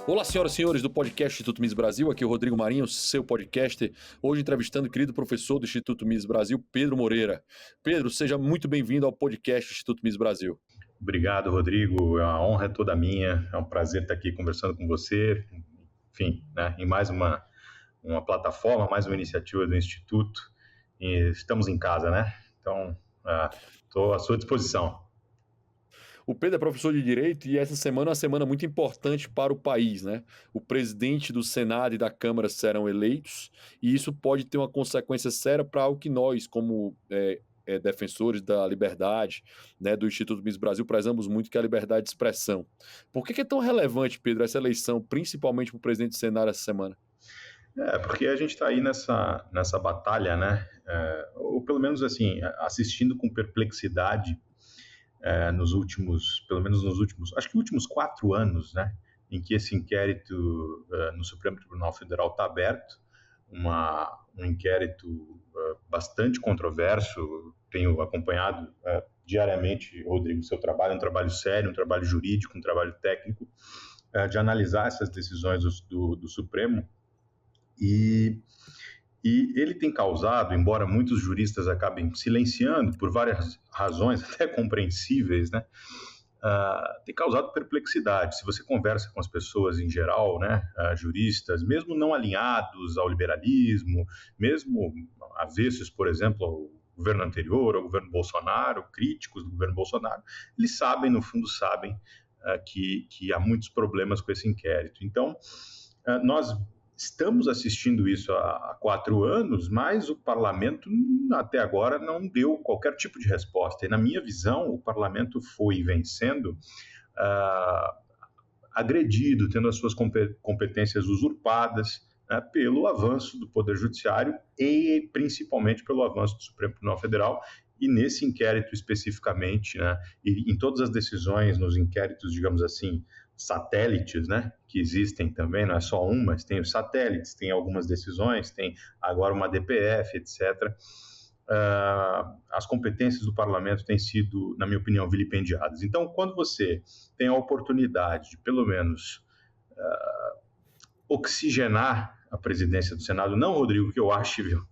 Olá, senhoras e senhores do podcast Instituto Mises Brasil, aqui é o Rodrigo Marinho, seu podcaster, hoje entrevistando o querido professor do Instituto Mises Brasil, Pedro Moreira. Pedro, seja muito bem-vindo ao podcast Instituto Mises Brasil. Obrigado, Rodrigo, a honra é toda minha, é um prazer estar aqui conversando com você, enfim, né, em mais uma plataforma, mais uma iniciativa do Instituto, e estamos em casa, né? Então, estou à sua disposição. O Pedro é professor de Direito e essa semana é uma semana muito importante para o país, né? O presidente do Senado e da Câmara serão eleitos e isso pode ter uma consequência séria para o que nós, como defensores da liberdade, né, do Instituto Mises Brasil, prezamos muito, que é a liberdade de expressão. Por que é tão relevante, Pedro, essa eleição, principalmente para o presidente do Senado essa semana? Porque a gente está aí nessa batalha, né? Ou pelo menos assim, assistindo com perplexidade pelo menos nos últimos, acho que últimos 4 anos, né, em que esse inquérito no Supremo Tribunal Federal está aberto, um inquérito bastante controverso. Tenho acompanhado diariamente, Rodrigo, seu trabalho, um trabalho sério, um trabalho jurídico, um trabalho técnico, de analisar essas decisões do Supremo, e ele tem causado, embora muitos juristas acabem silenciando por várias razões, até compreensíveis, né, tem causado perplexidade. Se você conversa com as pessoas em geral, né, juristas, mesmo não alinhados ao liberalismo, mesmo avessos, por exemplo, ao governo anterior, ao governo Bolsonaro, críticos do governo Bolsonaro, eles sabem, no fundo sabem, que há muitos problemas com esse inquérito. Então, nós estamos assistindo isso há 4 anos, mas o parlamento até agora não deu qualquer tipo de resposta. E na minha visão, o parlamento foi vencendo, agredido, tendo as suas competências usurpadas, né, pelo avanço do Poder Judiciário e principalmente pelo avanço do Supremo Tribunal Federal. E nesse inquérito especificamente, né, e em todas as decisões, nos inquéritos, digamos assim, satélites, né, que existem também, não é só um, mas tem os satélites, tem algumas decisões, tem agora uma DPF, etc. As competências do parlamento têm sido, na minha opinião, vilipendiadas. Então, quando você tem a oportunidade de, pelo menos, oxigenar a presidência do Senado, não, Rodrigo, que eu acho, viu,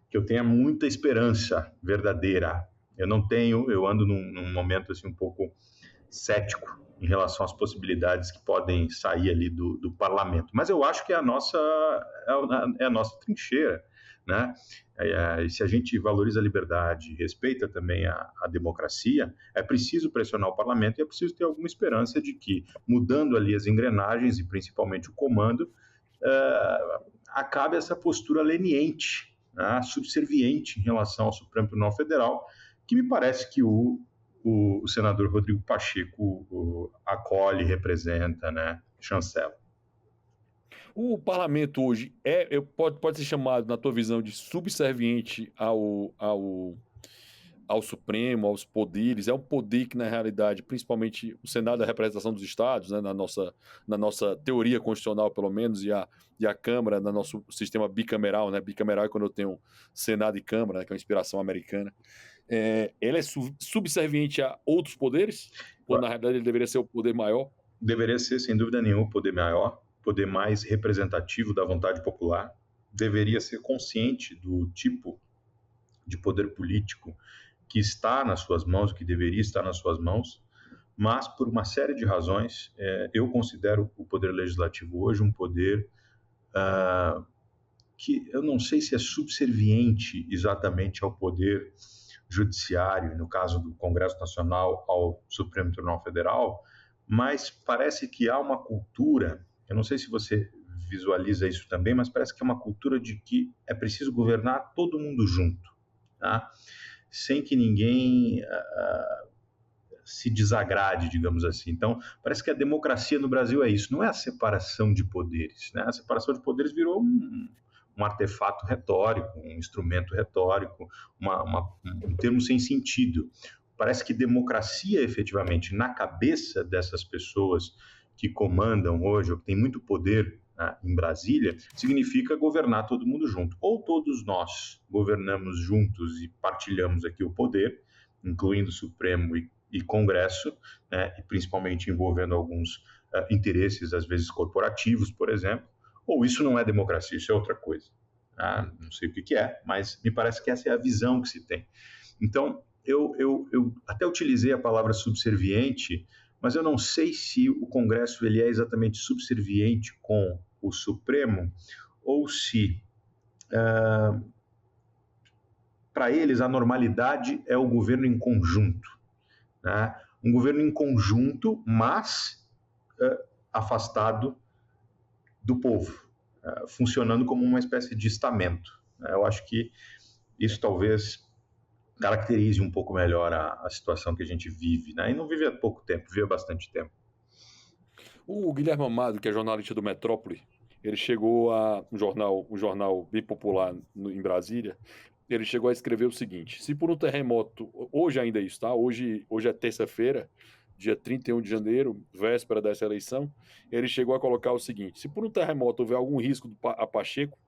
que eu tenha muita esperança verdadeira. Eu ando num momento assim um pouco cético em relação às possibilidades que podem sair ali do parlamento. Mas eu acho que é a nossa trincheira, né? Se a gente valoriza a liberdade, respeita também a democracia, é preciso pressionar o parlamento e é preciso ter alguma esperança de que, mudando ali as engrenagens e principalmente o comando, acabe essa postura leniente, né, subserviente em relação ao Supremo Tribunal Federal, que me parece que o senador Rodrigo Pacheco acolhe, representa, né, chancela. O parlamento hoje pode ser chamado, na tua visão, de subserviente ao Supremo, aos poderes? É um poder que, na realidade, principalmente o Senado é a representação dos estados, né, na nossa teoria constitucional, pelo menos, e a Câmara, no nosso sistema bicameral, né? Bicameral é quando eu tenho Senado e Câmara, né, que é uma inspiração americana. Ele é subserviente a outros poderes? Ou, na realidade, ele deveria ser o poder maior? Deveria ser, sem dúvida nenhuma, o poder maior, poder mais representativo da vontade popular. Deveria ser consciente do tipo de poder político que está nas suas mãos, que deveria estar nas suas mãos, mas por uma série de razões, eu considero o poder legislativo hoje um poder que eu não sei se é subserviente exatamente ao poder judiciário, no caso do Congresso Nacional, ao Supremo Tribunal Federal, mas parece que há uma cultura, eu não sei se você visualiza isso também, mas parece que é uma cultura de que é preciso governar todo mundo junto, tá? Sem que ninguém se desagrade, digamos assim. Então, parece que a democracia no Brasil é isso, não é a separação de poderes, né? A separação de poderes virou um artefato retórico, um instrumento retórico, um termo sem sentido. Parece que democracia, efetivamente, na cabeça dessas pessoas que comandam hoje, ou que têm muito poder, né, em Brasília, significa governar todo mundo junto. Ou todos nós governamos juntos e partilhamos aqui o poder, incluindo o Supremo e Congresso, né, e principalmente envolvendo alguns interesses, às vezes, corporativos, por exemplo, ou isso não é democracia, isso é outra coisa. Não sei o que é, mas me parece que essa é a visão que se tem. Então, eu até utilizei a palavra subserviente, mas eu não sei se o Congresso ele é exatamente subserviente com o Supremo, ou se, para eles, a normalidade é o governo em conjunto. Né? Um governo em conjunto, mas afastado do povo, funcionando como uma espécie de estamento. Eu acho que isso talvez caracterize um pouco melhor a situação que a gente vive, né? E não vive há pouco tempo, vive há bastante tempo. O Guilherme Amado, que é jornalista do Metrópole, ele chegou a um jornal bem popular em Brasília. Ele chegou a escrever o seguinte: se por um terremoto, hoje ainda é isso, tá? Hoje é terça-feira, dia 31 de janeiro, véspera dessa eleição, ele chegou a colocar o seguinte: se por um terremoto houver algum risco a Pacheco,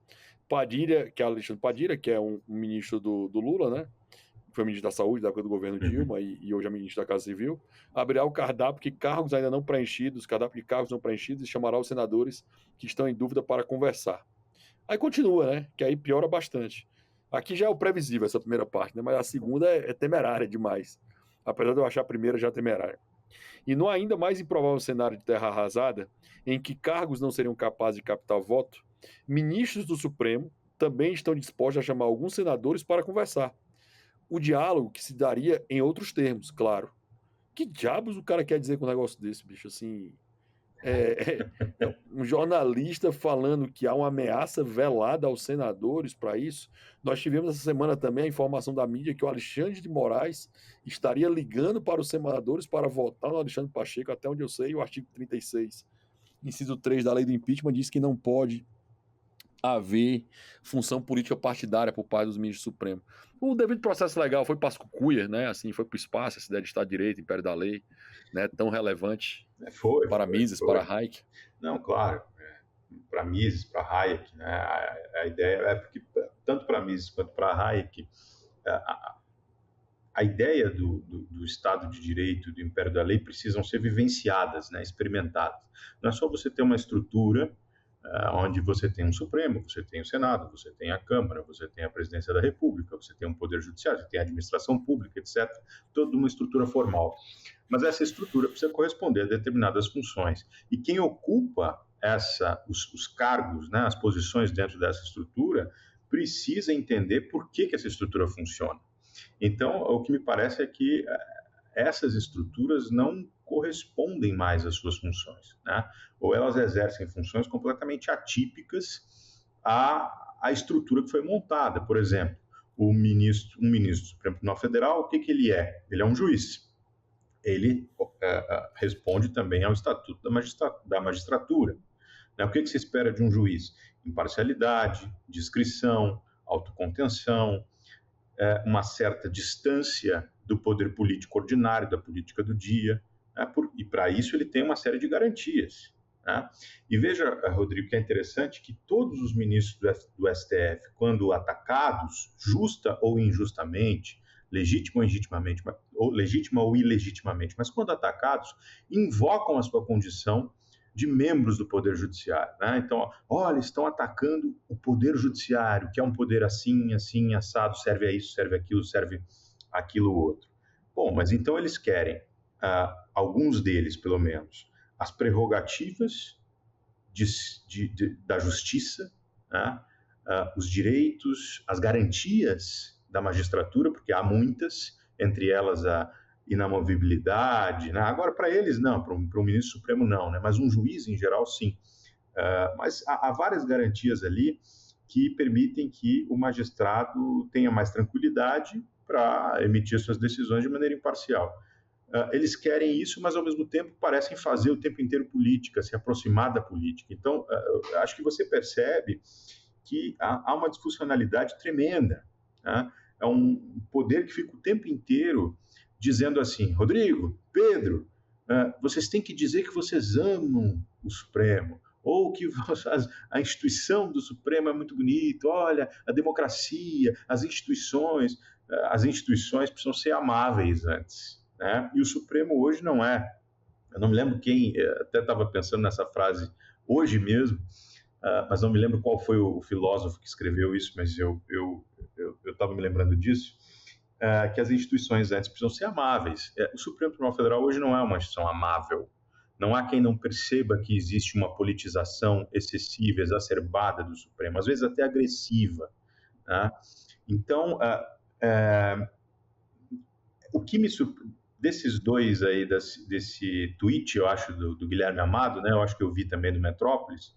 Padilha, que é Alexandre Padilha, que é um ministro do Lula, né? Foi ministro da Saúde da época do governo Dilma e hoje é ministro da Casa Civil, abrirá o cardápio que cargos ainda não preenchidos, cardápio de cargos não preenchidos, e chamará os senadores que estão em dúvida para conversar. Aí continua, né? Que aí piora bastante. Aqui já é o previsível essa primeira parte, né? Mas a segunda é temerária demais. Apesar de eu achar a primeira já temerária. E no ainda mais improvável cenário de terra arrasada, em que cargos não seriam capazes de captar voto, ministros do Supremo também estão dispostos a chamar alguns senadores para conversar. O diálogo que se daria em outros termos, claro. Que diabos o cara quer dizer com um negócio desse, bicho? Assim, é um jornalista falando que há uma ameaça velada aos senadores para isso. Nós tivemos essa semana também a informação da mídia que o Alexandre de Moraes estaria ligando para os senadores para votar no Alexandre Pacheco, até onde eu sei, o artigo 36, inciso 3 da lei do impeachment diz que não pode haver função política partidária por parte dos ministros supremos. O devido processo legal foi para as cucuia, né? Assim, foi para o espaço, essa ideia de Estado de Direito, Império da Lei, né? Tão relevante para Mises, para Hayek. Não, claro, para Mises, para Hayek, né? A ideia é porque tanto para Mises quanto para Hayek, a ideia do Estado de Direito, do Império da Lei, precisam ser vivenciadas, né? Experimentadas. Não é só você ter uma estrutura onde você tem um Supremo, você tem o Senado, você tem a Câmara, você tem a Presidência da República, você tem um Poder Judiciário, você tem a administração pública, etc. Toda uma estrutura formal. Mas essa estrutura precisa corresponder a determinadas funções. E quem ocupa os cargos, né, as posições dentro dessa estrutura, precisa entender por que essa estrutura funciona. Então, o que me parece é que essas estruturas não correspondem mais às suas funções, né? Ou elas exercem funções completamente atípicas à estrutura que foi montada. Por exemplo, um ministro do Supremo Tribunal Federal, o que ele é? Ele é um juiz. Ele responde também ao Estatuto da Magistratura. Né? O que se espera de um juiz? Imparcialidade, discrição, autocontenção, uma certa distância do poder político ordinário, da política do dia, né? E para isso ele tem uma série de garantias. Né? E veja, Rodrigo, que é interessante que todos os ministros do STF, quando atacados, justa ou injustamente, legítima ou ilegitimamente, mas quando atacados, invocam a sua condição de membros do Poder Judiciário. Né? Então, olha, estão atacando o Poder Judiciário, que é um poder assim, assim, assado, serve a isso, serve aquilo, serve aquilo outro. Bom, mas então eles querem, alguns deles, pelo menos, as prerrogativas da justiça, né? Os direitos, as garantias da magistratura, porque há muitas, entre elas a inamovibilidade, né? Agora para eles não, para o ministro supremo não, né? Mas um juiz em geral sim. Mas há várias garantias ali que permitem que o magistrado tenha mais tranquilidade para emitir suas decisões de maneira imparcial. Eles querem isso, mas ao mesmo tempo parecem fazer o tempo inteiro política, se aproximar da política. Então, acho que você percebe que há uma disfuncionalidade tremenda. Né? É um poder que fica o tempo inteiro dizendo assim: Rodrigo, Pedro, vocês têm que dizer que vocês amam o Supremo, ou que a instituição do Supremo é muito bonita, olha, a democracia, as instituições precisam ser amáveis antes. Né? E o Supremo hoje não é. eu não me lembro quem, até estava pensando nessa frase hoje mesmo, mas não me lembro qual foi o filósofo que escreveu isso, mas eu estava me lembrando disso, que as instituições antes precisam ser amáveis. O Supremo Tribunal Federal hoje não é uma instituição amável. Não há quem não perceba que existe uma politização excessiva, exacerbada do Supremo, às vezes até agressiva. Né? Então, o que me desses dois aí, desse tweet, eu acho, do Guilherme Amado, né? Eu acho que eu vi também do Metrópolis,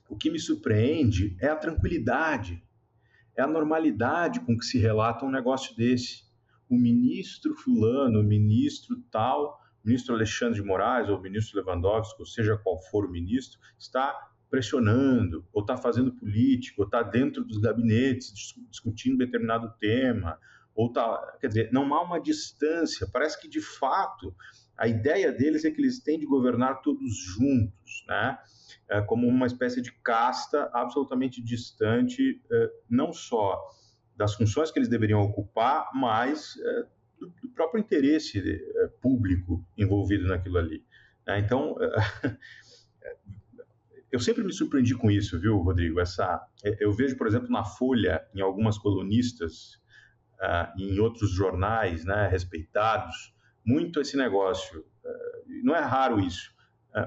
o que me surpreende é a tranquilidade, é a normalidade com que se relata um negócio desse. O ministro fulano, o ministro tal, o ministro Alexandre de Moraes ou o ministro Lewandowski, ou seja qual for o ministro, está pressionando, ou está fazendo política, ou está dentro dos gabinetes discutindo determinado tema, ou está, quer dizer, não há uma distância, parece que de fato a ideia deles é que eles têm de governar todos juntos, né? Como uma espécie de casta absolutamente distante, não só das funções que eles deveriam ocupar, mas do próprio interesse público envolvido naquilo ali. Então, eu sempre me surpreendi com isso, viu, Rodrigo? Eu vejo, por exemplo, na Folha, em algumas colunistas, em outros jornais, né, respeitados, muito esse negócio. Não é raro isso.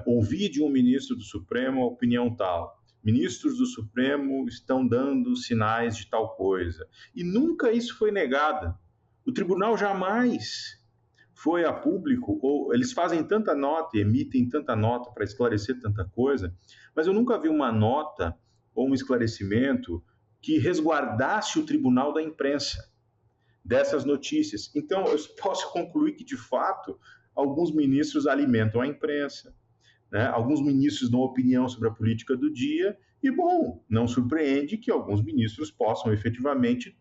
Ouvi de um ministro do Supremo a opinião tal. Ministros do Supremo estão dando sinais de tal coisa. E nunca isso foi negado. O tribunal jamais foi a público, ou eles fazem tanta nota e emitem tanta nota para esclarecer tanta coisa, mas eu nunca vi uma nota ou um esclarecimento que resguardasse o tribunal da imprensa dessas notícias. Então, eu posso concluir que, de fato, alguns ministros alimentam a imprensa, né? Alguns ministros dão opinião sobre a política do dia, e, bom, não surpreende que alguns ministros possam efetivamente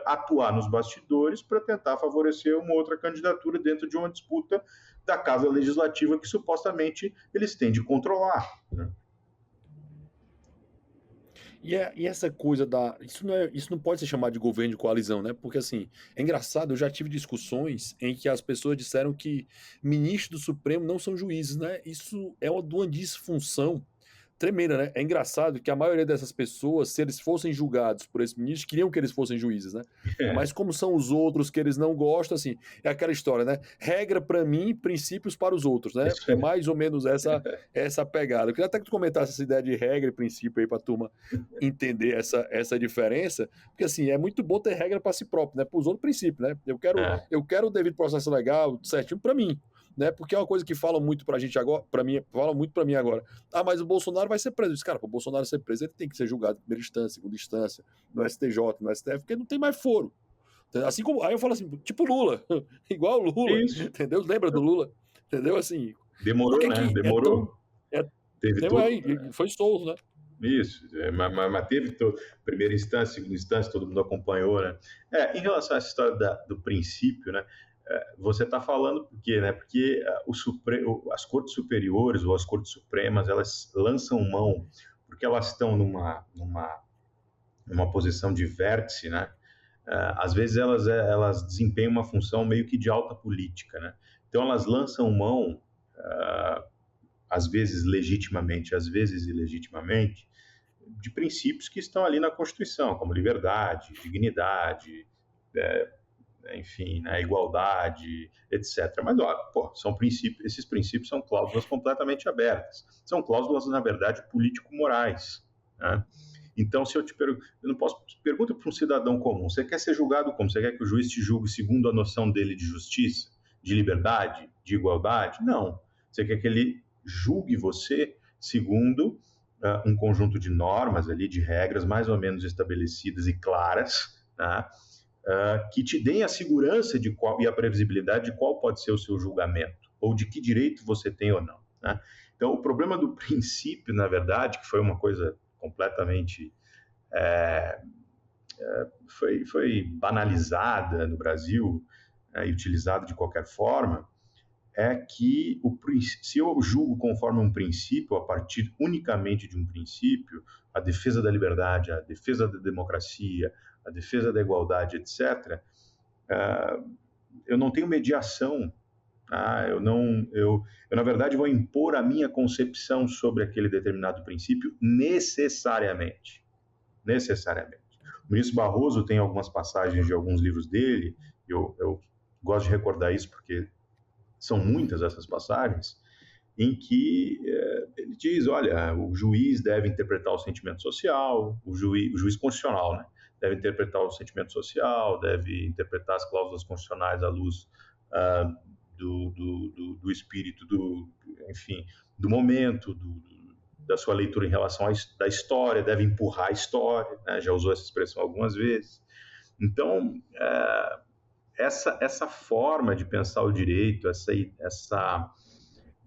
atuar nos bastidores para tentar favorecer uma outra candidatura dentro de uma disputa da Casa Legislativa que supostamente eles têm de controlar. Né? E essa coisa da. Isso não pode ser chamado de governo de coalizão, né? Porque, assim, é engraçado, eu já tive discussões em que as pessoas disseram que ministros do Supremo não são juízes, né? Isso é de uma disfunção tremenda, né? É engraçado que a maioria dessas pessoas, se eles fossem julgados por esse ministro, queriam que eles fossem juízes, né? Mas como são os outros que eles não gostam, assim, é aquela história, né? Regra para mim, princípios para os outros, né? Isso É é, mais ou menos essa pegada. Eu queria até que tu comentasse essa ideia de regra e princípio aí para a turma entender essa diferença, porque assim, é muito bom ter regra para si próprio, né? Para os outros princípios, né? Eu quero o devido processo legal certinho para mim, né? Porque é uma coisa que falam muito pra gente agora, falam muito pra mim agora. Ah, mas o Bolsonaro vai ser preso. Diz, cara, para o Bolsonaro ser preso, ele tem que ser julgado em primeira instância, segunda instância, no STJ, no STF, porque não tem mais foro. Assim como, aí eu falo assim, tipo Lula, igual o Lula, isso. entendeu? Lembra do Lula? Entendeu? Assim, por Demorou, que né? que é tão, Demorou. é, Teve entendeu? todo. Foi solto, né? Isso, mas teve primeira instância, segunda instância, todo mundo acompanhou, né? Em relação a essa história do princípio, né? Você está falando por quê, né? Porque as cortes superiores ou as cortes supremas, elas lançam mão, porque elas estão numa posição de vértice, né? Às vezes elas desempenham uma função meio que de alta política, né? Então elas lançam mão, às vezes legitimamente, às vezes ilegitimamente, de princípios que estão ali na Constituição, como liberdade, dignidade, enfim, né, igualdade, etc. Mas, são princípios, esses princípios são cláusulas completamente abertas. São cláusulas, na verdade, político-morais. Né? Então, se eu eu não posso. Pergunta para um cidadão comum: você quer ser julgado como? Você quer que o juiz te julgue segundo a noção dele de justiça, de liberdade, de igualdade? Não. Você quer que ele julgue você segundo um conjunto de normas ali, de regras mais ou menos estabelecidas e claras, né? Que te deem a segurança e a previsibilidade de qual pode ser o seu julgamento, ou de que direito você tem ou não. Né? Então, o problema do princípio, na verdade, que foi uma coisa completamente foi banalizada no Brasil e utilizada de qualquer forma, é que se eu julgo conforme um princípio, a partir unicamente de um princípio, a defesa da liberdade, a defesa da democracia, a defesa da igualdade, etc., eu não tenho mediação Eu, na verdade, vou impor a minha concepção sobre aquele determinado princípio necessariamente. Necessariamente. O ministro Barroso tem algumas passagens de alguns livros dele, eu gosto de recordar isso porque são muitas essas passagens, em que ele diz, olha, o juiz deve interpretar o sentimento social, o juiz constitucional, né, deve interpretar o sentimento social, deve interpretar as cláusulas constitucionais à luz do espírito, enfim, do momento, da sua leitura em relação da história, deve empurrar a história, né, já usou essa expressão algumas vezes. Então, essa forma de pensar o direito, essa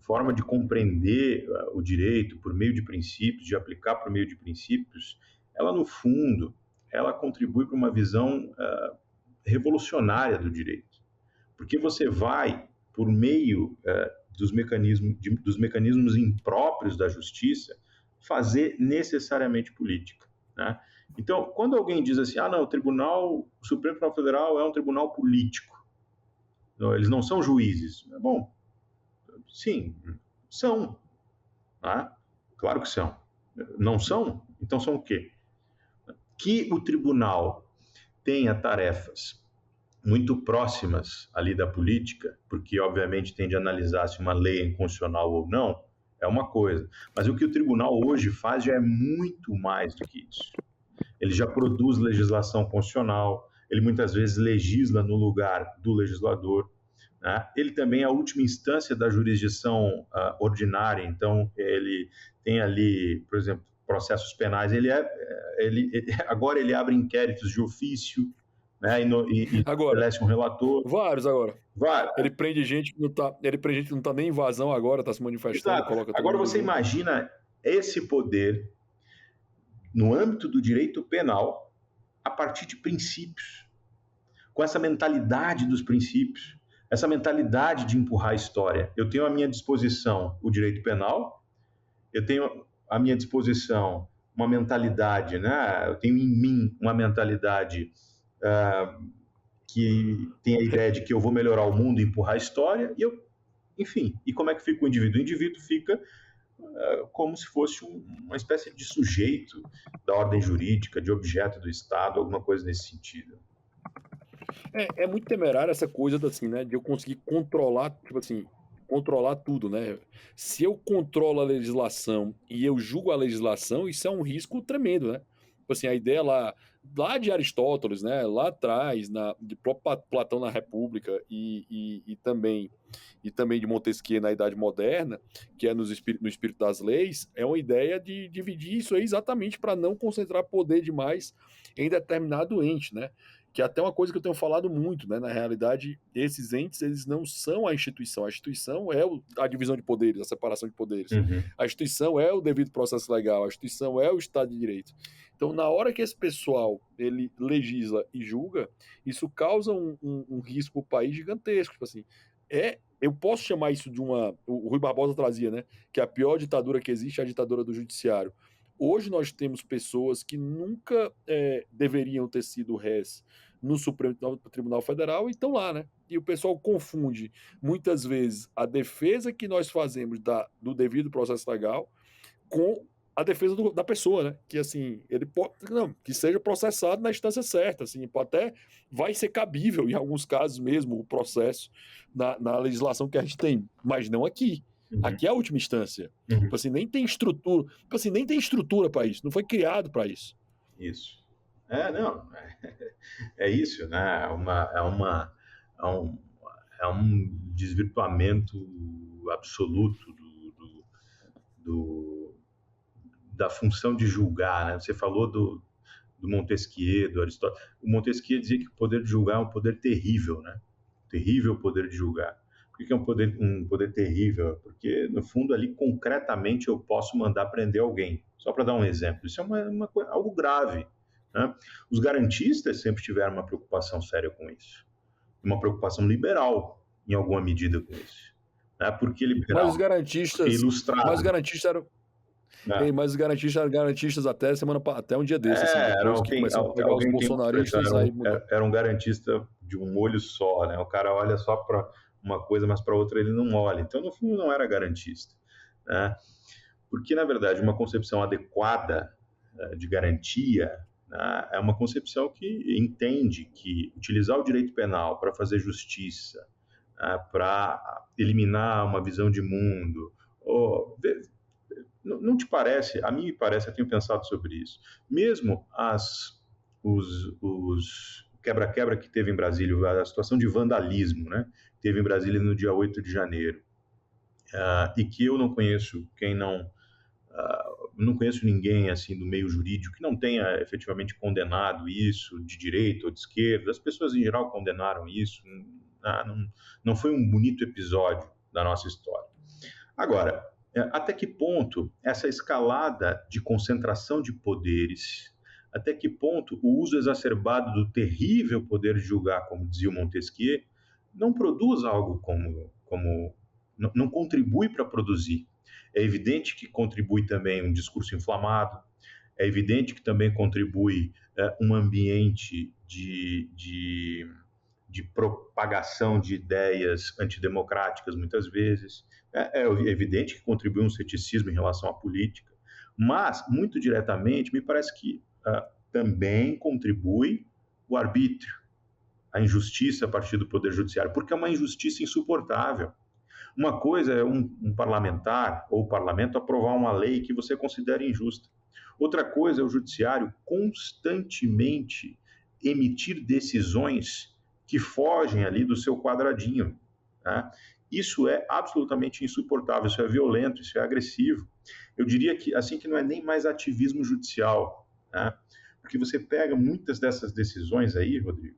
forma de compreender o direito por meio de princípios, de aplicar por meio de princípios, ela, no fundo, ela contribui para uma visão revolucionária do direito. Porque você vai, por meio dos mecanismos impróprios da justiça, fazer necessariamente política, né? Então, quando alguém diz assim, não, o Supremo Tribunal Federal é um tribunal político, não, eles não são juízes. Bom, sim, são. Né? Claro que são. Não são? Então são o quê? Que o tribunal tenha tarefas muito próximas ali da política, porque obviamente tem de analisar se uma lei é inconstitucional ou não, é uma coisa. Mas o que o tribunal hoje faz já é muito mais do que isso. Ele já produz legislação constitucional, ele muitas vezes legisla no lugar do legislador, né? Ele também é a última instância da jurisdição ordinária, então ele tem ali, por exemplo, processos penais, agora ele abre inquéritos de ofício, né, e estabelece um relator. Vários agora. Ele prende gente que não está nem em invasão agora, está se manifestando. Coloca agora você imagina esse poder no âmbito do direito penal a partir de princípios, com essa mentalidade dos princípios, essa mentalidade de empurrar a história. Eu tenho à minha disposição o direito penal, eu tenho à minha disposição uma mentalidade, né? Eu tenho em mim uma mentalidade que tem a ideia de que eu vou melhorar o mundo e empurrar a história, enfim, e como é que fica o indivíduo? O indivíduo fica como se fosse uma espécie de sujeito da ordem jurídica, de objeto do Estado, alguma coisa nesse sentido. É muito temerário essa coisa assim, né, de eu conseguir controlar, tipo assim, controlar tudo, né? Se eu controlo a legislação e eu julgo a legislação, isso é um risco tremendo, né? Tipo assim, a ideia lá de Aristóteles, né, lá atrás, de próprio Platão na República e também de Montesquieu na Idade Moderna, que é no espírito das leis, é uma ideia de dividir isso aí exatamente para não concentrar poder demais em determinado ente, né? Que é até uma coisa que eu tenho falado muito, né? Na realidade, esses entes, eles não são a instituição é a divisão de poderes, a separação de poderes. Uhum. A instituição é o devido processo legal, a instituição é o Estado de Direito. Então, na hora que esse pessoal, ele legisla e julga, isso causa um risco para o país gigantesco. Tipo assim, eu posso chamar isso de uma... O Rui Barbosa trazia, né? Que a pior ditadura que existe é a ditadura do judiciário. Hoje nós temos pessoas que nunca deveriam ter sido réis no Supremo Tribunal Federal e estão lá, né? E o pessoal confunde, muitas vezes, a defesa que nós fazemos do devido processo legal com a defesa da pessoa, né? Que, assim, ele pode... Não, que seja processado na instância certa, assim, até vai ser cabível, em alguns casos mesmo, o processo na legislação que a gente tem, mas não aqui. Uhum. Aqui é a última instância. Uhum. Tipo assim, nem tem estrutura. Tipo assim, nem tem estrutura para isso. Não foi criado para isso. Isso. É isso, né? É um desvirtuamento absoluto da função de julgar, né? Você falou do Montesquieu, do Aristóteles. O Montesquieu dizia que o poder de julgar é um poder terrível, né? Terrível poder de julgar. Por que é um poder terrível? Porque, no fundo, ali, concretamente, eu posso mandar prender alguém. Só para dar um exemplo. Isso é algo grave, né? Os garantistas sempre tiveram uma preocupação séria com isso. Uma preocupação liberal, em alguma medida, com isso. Né? Porque liberal... Mas os garantistas... ilustrado. Mas os garantistas eram... Mas os garantistas eram garantistas até um dia desse. Depois que começaram a pegar os bolsonaristas... Era um garantista de um olho só, né? O cara olha só para uma coisa, mas para outra ele não olha. Então, no fundo, não era garantista, né? Porque, na verdade, uma concepção adequada de garantia, né, é uma concepção que entende que utilizar o direito penal para fazer justiça, para eliminar uma visão de mundo, não te parece, a mim me parece, eu tenho pensado sobre isso, mesmo os quebra-quebra que teve em Brasília, a situação de vandalismo, né, teve em Brasília no dia 8 de janeiro, e que eu não conheço não conheço ninguém assim do meio jurídico que não tenha efetivamente condenado isso, de direita ou de esquerda. As pessoas em geral condenaram isso. Não foi um bonito episódio da nossa história. Agora, até que ponto essa escalada de concentração de poderes, até que ponto o uso exacerbado do terrível poder de julgar, como dizia o Montesquieu, não produz algo como não contribui para produzir. É evidente que contribui também um discurso inflamado, é evidente que também contribui um ambiente de propagação de ideias antidemocráticas, muitas vezes. É evidente que contribui um ceticismo em relação à política, mas, muito diretamente, me parece que também contribui o arbítrio, a injustiça a partir do Poder Judiciário, porque é uma injustiça insuportável. Uma coisa é um parlamentar ou o parlamento aprovar uma lei que você considera injusta. Outra coisa é o judiciário constantemente emitir decisões que fogem ali do seu quadradinho. Tá? Isso é absolutamente insuportável, isso é violento, isso é agressivo. Eu diria que assim que não é nem mais ativismo judicial, tá? Porque você pega muitas dessas decisões aí, Rodrigo,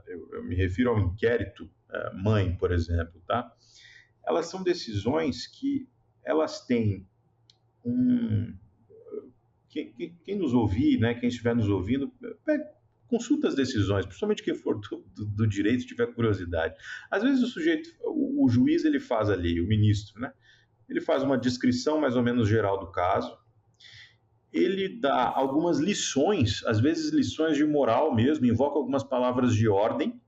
eu me refiro ao inquérito mãe, por exemplo, tá? Elas são decisões que elas têm quem nos ouvir, né, quem estiver nos ouvindo, consulta as decisões, principalmente quem for do direito tiver curiosidade. Às vezes o sujeito, o juiz, ele faz ali, o ministro, né? Ele faz uma descrição mais ou menos geral do caso, ele dá algumas lições, às vezes lições de moral mesmo, invoca algumas palavras de ordem,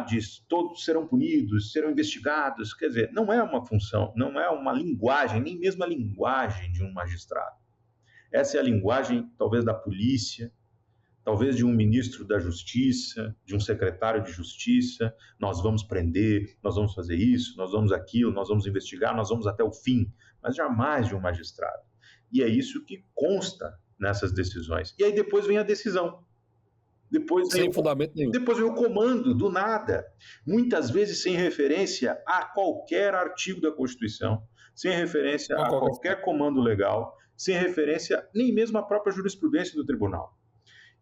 diz todos serão punidos, serão investigados, quer dizer, não é uma função, não é uma linguagem, nem mesmo a linguagem de um magistrado. Essa é a linguagem, talvez, da polícia, talvez de um ministro da Justiça, de um secretário de Justiça. Nós vamos prender, nós vamos fazer isso, nós vamos aquilo, nós vamos investigar, nós vamos até o fim, mas jamais de um magistrado. E é isso que consta nessas decisões. E aí depois vem a decisão. Sem fundamento nenhum. Depois vem o comando, do nada. Muitas vezes sem referência a qualquer artigo da Constituição, sem referência a qualquer comando legal, sem referência nem mesmo à própria jurisprudência do tribunal.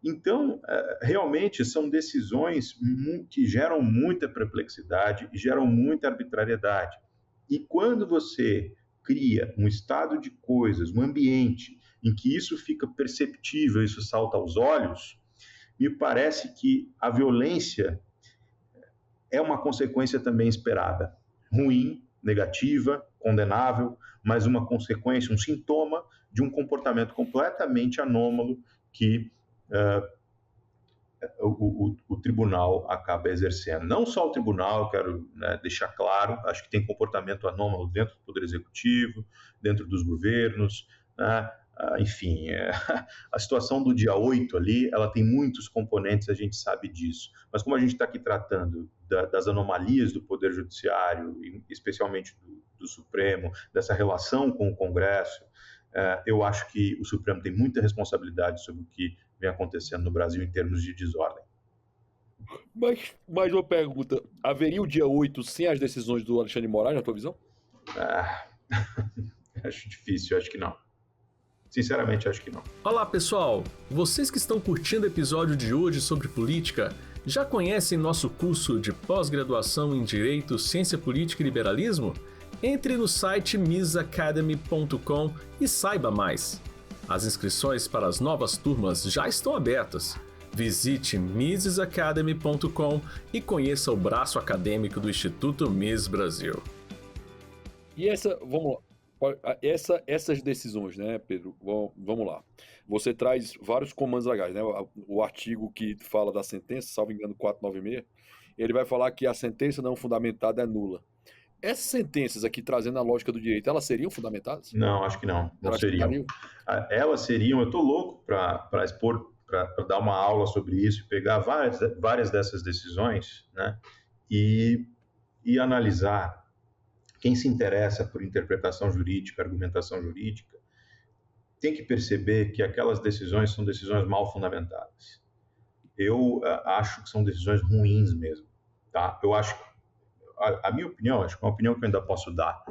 Então, realmente, são decisões que geram muita perplexidade e geram muita arbitrariedade. E quando você cria um estado de coisas, um ambiente em que isso fica perceptível, isso salta aos olhos, me parece que a violência é uma consequência também esperada. Ruim, negativa, condenável, mas uma consequência, um sintoma de um comportamento completamente anômalo que o tribunal acaba exercendo. Não só o tribunal, quero deixar claro, acho que tem comportamento anômalo dentro do Poder Executivo, dentro dos governos, né? Enfim, a situação do dia 8 ali, ela tem muitos componentes, a gente sabe disso. Mas como a gente está aqui tratando das anomalias do Poder Judiciário, especialmente do Supremo, dessa relação com o Congresso, eu acho que o Supremo tem muita responsabilidade sobre o que vem acontecendo no Brasil em termos de desordem. Mas mais uma pergunta, haveria o dia 8 sem as decisões do Alexandre de Moraes, na tua visão? Acho difícil, acho que não. Sinceramente, acho que não. Olá, pessoal! Vocês que estão curtindo o episódio de hoje sobre política, já conhecem nosso curso de pós-graduação em Direito, Ciência Política e Liberalismo? Entre no site misacademy.com e saiba mais. As inscrições para as novas turmas já estão abertas. Visite misesacademy.com e conheça o braço acadêmico do Instituto Mises Brasil. E vamos lá. Essas decisões, né, Pedro? Vamos lá. Você traz vários comandos legais, né? O artigo que fala da sentença, salvo engano, 496, ele vai falar que a sentença não fundamentada é nula. Essas sentenças aqui, trazendo a lógica do direito, elas seriam fundamentadas? Não, acho que não. Não Elas seriam. ficariam? Elas seriam. Eu estou louco para expor, para dar uma aula sobre isso, pegar várias dessas decisões, né, e analisar. Quem se interessa por interpretação jurídica, argumentação jurídica, tem que perceber que aquelas decisões são decisões mal fundamentadas. Eu acho que são decisões ruins mesmo, tá? Eu acho, a minha opinião, acho que é uma opinião que eu ainda posso dar,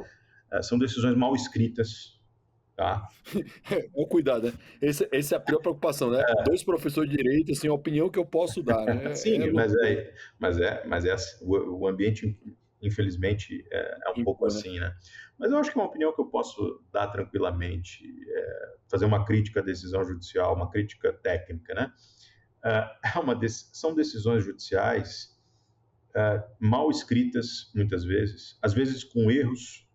são decisões mal escritas, tá? Cuidado, né? Essa é a pior preocupação, né? 2 professores de direito, assim, a opinião que eu posso dar, né? Sim, o ambiente, infelizmente, é um pouco assim, né? Mas eu acho que é uma opinião que eu posso dar tranquilamente, fazer uma crítica à decisão judicial, uma crítica técnica, né? São decisões judiciais mal escritas, muitas vezes, às vezes com erros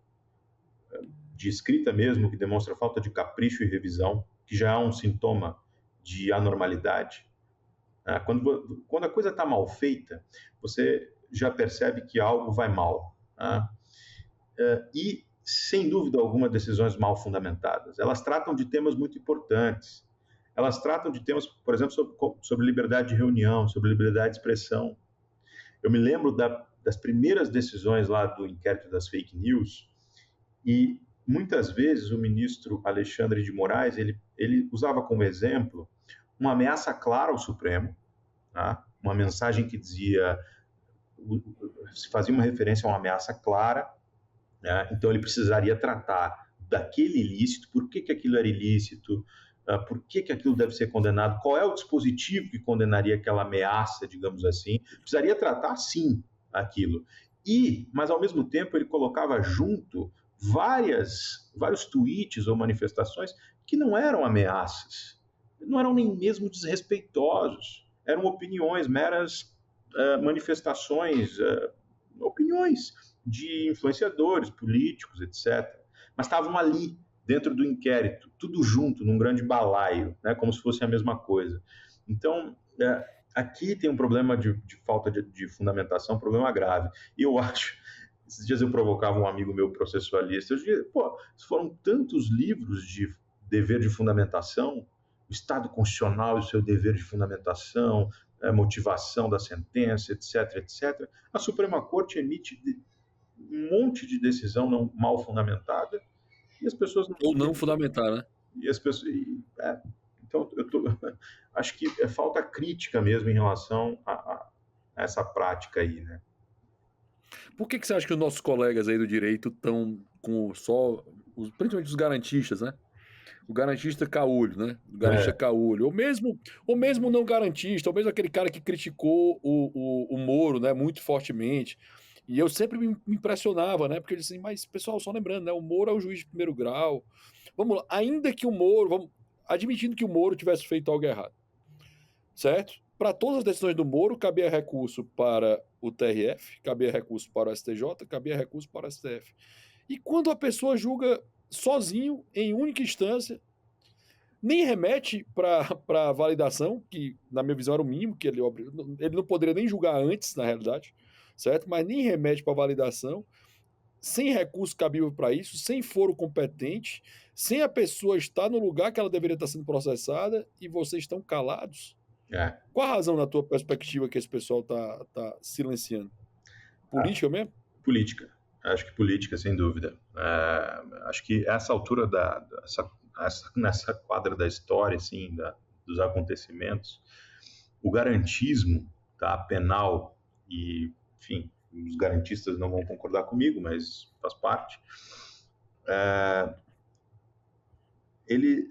de escrita mesmo, que demonstra falta de capricho e revisão, que já é um sintoma de anormalidade. Quando a coisa está mal feita, você já percebe que algo vai mal. E, sem dúvida alguma, decisões mal fundamentadas. Elas tratam de temas muito importantes. Elas tratam de temas, por exemplo, sobre liberdade de reunião, sobre liberdade de expressão. Eu me lembro das primeiras decisões lá do inquérito das fake news, e muitas vezes o ministro Alexandre de Moraes, ele usava como exemplo uma ameaça clara ao Supremo, tá? Uma mensagem que dizia, se fazia uma referência a uma ameaça clara, né? Então ele precisaria tratar daquele ilícito, por que aquilo era ilícito, por que aquilo deve ser condenado, qual é o dispositivo que condenaria aquela ameaça, digamos assim. Precisaria tratar, sim, aquilo. Mas, ao mesmo tempo, ele colocava junto vários tweets ou manifestações que não eram ameaças, não eram nem mesmo desrespeitosos, eram opiniões, meras manifestações, opiniões de influenciadores, políticos, etc. Mas estavam ali, dentro do inquérito, tudo junto, num grande balaio, né, como se fosse a mesma coisa. Então, aqui tem um problema de falta de fundamentação, um problema grave. E eu acho, esses dias eu provocava um amigo meu processualista, eu dizia, foram tantos livros de dever de fundamentação, o Estado Constitucional e o seu dever de fundamentação, motivação da sentença, etc., etc. A Suprema Corte emite um monte de decisão mal fundamentada, e as pessoas não fundamentar, né? E as pessoas, então acho que é falta crítica mesmo em relação a essa prática aí, né? Por que você acha que os nossos colegas aí do direito estão com principalmente os garantistas, né? O garantista caolho, né? O garantista caolho. Ou mesmo não garantista, ou mesmo aquele cara que criticou o Moro, né? Muito fortemente. E eu sempre me impressionava, né? Porque eles assim, mas pessoal, só lembrando, né? O Moro é o juiz de primeiro grau. Vamos lá, ainda que o Moro, admitindo que o Moro tivesse feito algo errado, certo? Para todas as decisões do Moro, cabia recurso para o TRF, cabia recurso para o STJ, cabia recurso para o STF. E quando a pessoa julga sozinho, em única instância, nem remete para validação, que na minha visão era o mínimo, que ele não poderia nem julgar antes, na realidade, certo? Mas nem remete para validação, sem recurso cabível para isso, sem foro competente, sem a pessoa estar no lugar que ela deveria estar sendo processada, e vocês estão calados. Qual a razão, na tua perspectiva, que esse pessoal está silenciando? Política mesmo? Política. Acho que política, sem dúvida. Acho que essa altura nessa quadra da história, assim, dos acontecimentos, o garantismo, tá, penal, e, enfim, os garantistas não vão concordar comigo, mas faz parte. Ele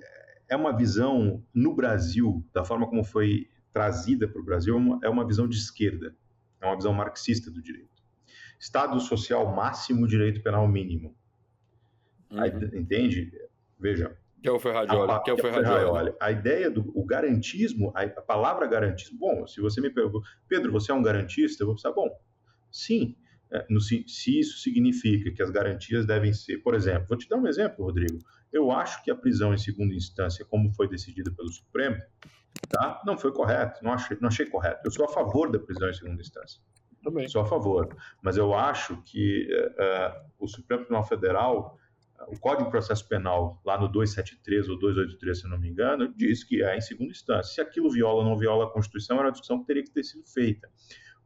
é uma visão, no Brasil, da forma como foi trazida para o Brasil, é uma visão de esquerda, é uma visão marxista do direito. Estado social máximo, direito penal mínimo. Entende? Veja. Que é o Ferrajoli. A ideia do garantismo, a palavra garantismo, bom, se você me pergunta, Pedro, você é um garantista? Eu vou pensar, bom, sim, se isso significa que as garantias devem ser, por exemplo, vou te dar um exemplo, Rodrigo, eu acho que a prisão em segunda instância, como foi decidida pelo Supremo, tá, não foi correto, não achei correto. Eu sou a favor da prisão em segunda instância. Também. Sou a favor. Mas eu acho que o Supremo Tribunal Federal, o Código de Processo Penal, lá no 273 ou 283, se não me engano, diz que é em segunda instância. Se aquilo viola ou não viola a Constituição, era uma discussão que teria que ter sido feita.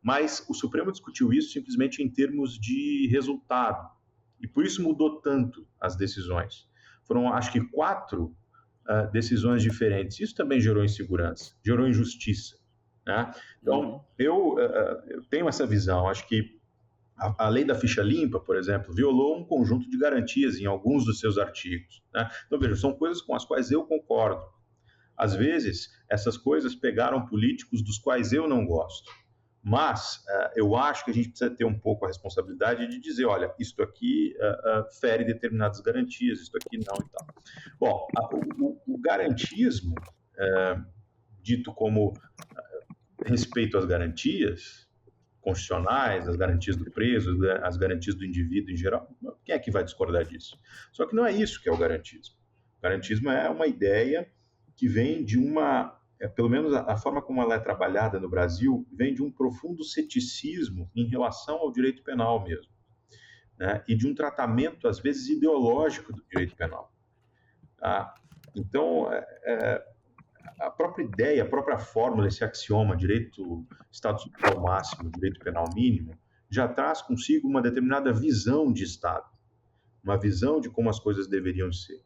Mas o Supremo discutiu isso simplesmente em termos de resultado. E por isso mudou tanto as decisões. Foram, acho que, 4 decisões diferentes. Isso também gerou insegurança, gerou injustiça. Né? Então, eu tenho essa visão. Acho que a lei da ficha limpa, por exemplo, violou um conjunto de garantias em alguns dos seus artigos. Né? Então, veja, são coisas com as quais eu concordo. Às vezes, essas coisas pegaram políticos dos quais eu não gosto. Mas eu acho que a gente precisa ter um pouco a responsabilidade de dizer, olha, isto aqui fere determinadas garantias, isto aqui não e tal. Bom, o garantismo, dito como respeito às garantias constitucionais, as garantias do preso, as garantias do indivíduo em geral, quem é que vai discordar disso? Só que não é isso que é o garantismo. O garantismo é uma ideia que vem de pelo menos a forma como ela é trabalhada no Brasil, vem de um profundo ceticismo em relação ao direito penal mesmo, né? E de um tratamento, às vezes, ideológico do direito penal. Tá? Então, a própria ideia, a própria fórmula, esse axioma, direito Estado social máximo, direito penal mínimo, já traz consigo uma determinada visão de Estado, uma visão de como as coisas deveriam ser.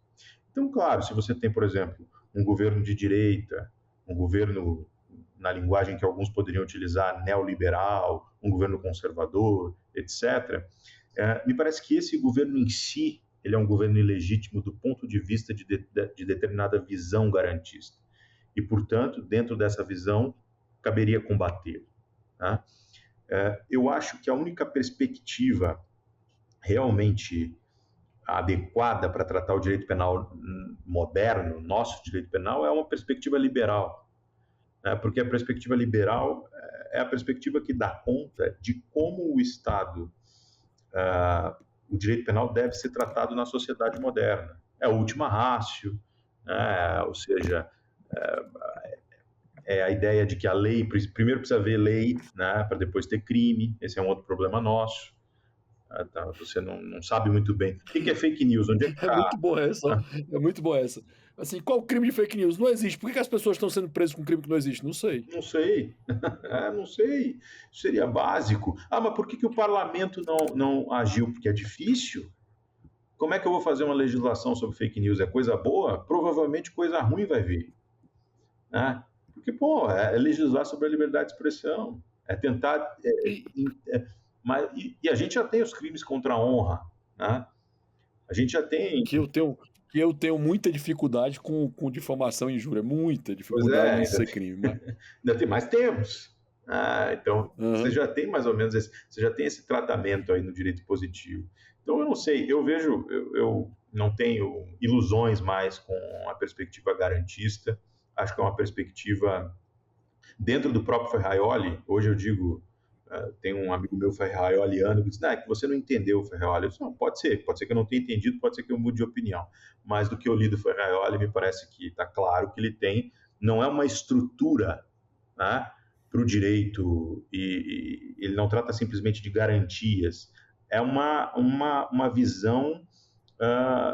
Então, claro, se você tem, por exemplo, um governo de direita, um governo, na linguagem que alguns poderiam utilizar, neoliberal, um governo conservador, etc., me parece que esse governo em si, ele é um governo ilegítimo do ponto de vista de determinada visão garantista. E, portanto, dentro dessa visão, caberia combater. Tá? Eu acho que a única perspectiva realmente adequada para tratar o direito penal moderno, nosso direito penal, é uma perspectiva liberal. Né? Porque a perspectiva liberal é a perspectiva que dá conta de como o Estado, o direito penal deve ser tratado na sociedade moderna. É a última ratio, né? Ou seja, é a ideia de que a lei, primeiro precisa haver lei, né, para depois ter crime, esse é um outro problema nosso. Tá, você não sabe muito bem. O que é fake news? Onde é que É muito boa essa, é muito boa essa. Assim, qual o crime de fake news? Não existe. Por que as pessoas estão sendo presas com um crime que não existe? Não sei. Não sei. Não sei. Isso seria básico. Mas por que o parlamento não agiu? Porque é difícil. Como é que eu vou fazer uma legislação sobre fake news? É coisa boa? Provavelmente coisa ruim vai vir. Né? Porque, é legislar sobre a liberdade de expressão. É tentar... E a gente já tem os crimes contra a honra, né? A gente já tem... Que eu tenho muita dificuldade com difamação e injúria, muita dificuldade em ser crime. Ainda tem, mas temos. Então, você já tem mais ou menos você já tem esse tratamento aí no direito positivo. Então, eu não sei, eu não tenho ilusões mais com a perspectiva garantista. Acho que é uma perspectiva dentro do próprio Ferraioli. Hoje eu digo... tem um amigo meu ferraioliano que diz, que você não entendeu o Ferraioli. Eu disse, não, pode ser que eu não tenha entendido, pode ser que eu mude de opinião. Mas do que eu li do Ferraioli, me parece que está claro que ele tem, não é uma estrutura, né, para o direito, e ele não trata simplesmente de garantias, é uma visão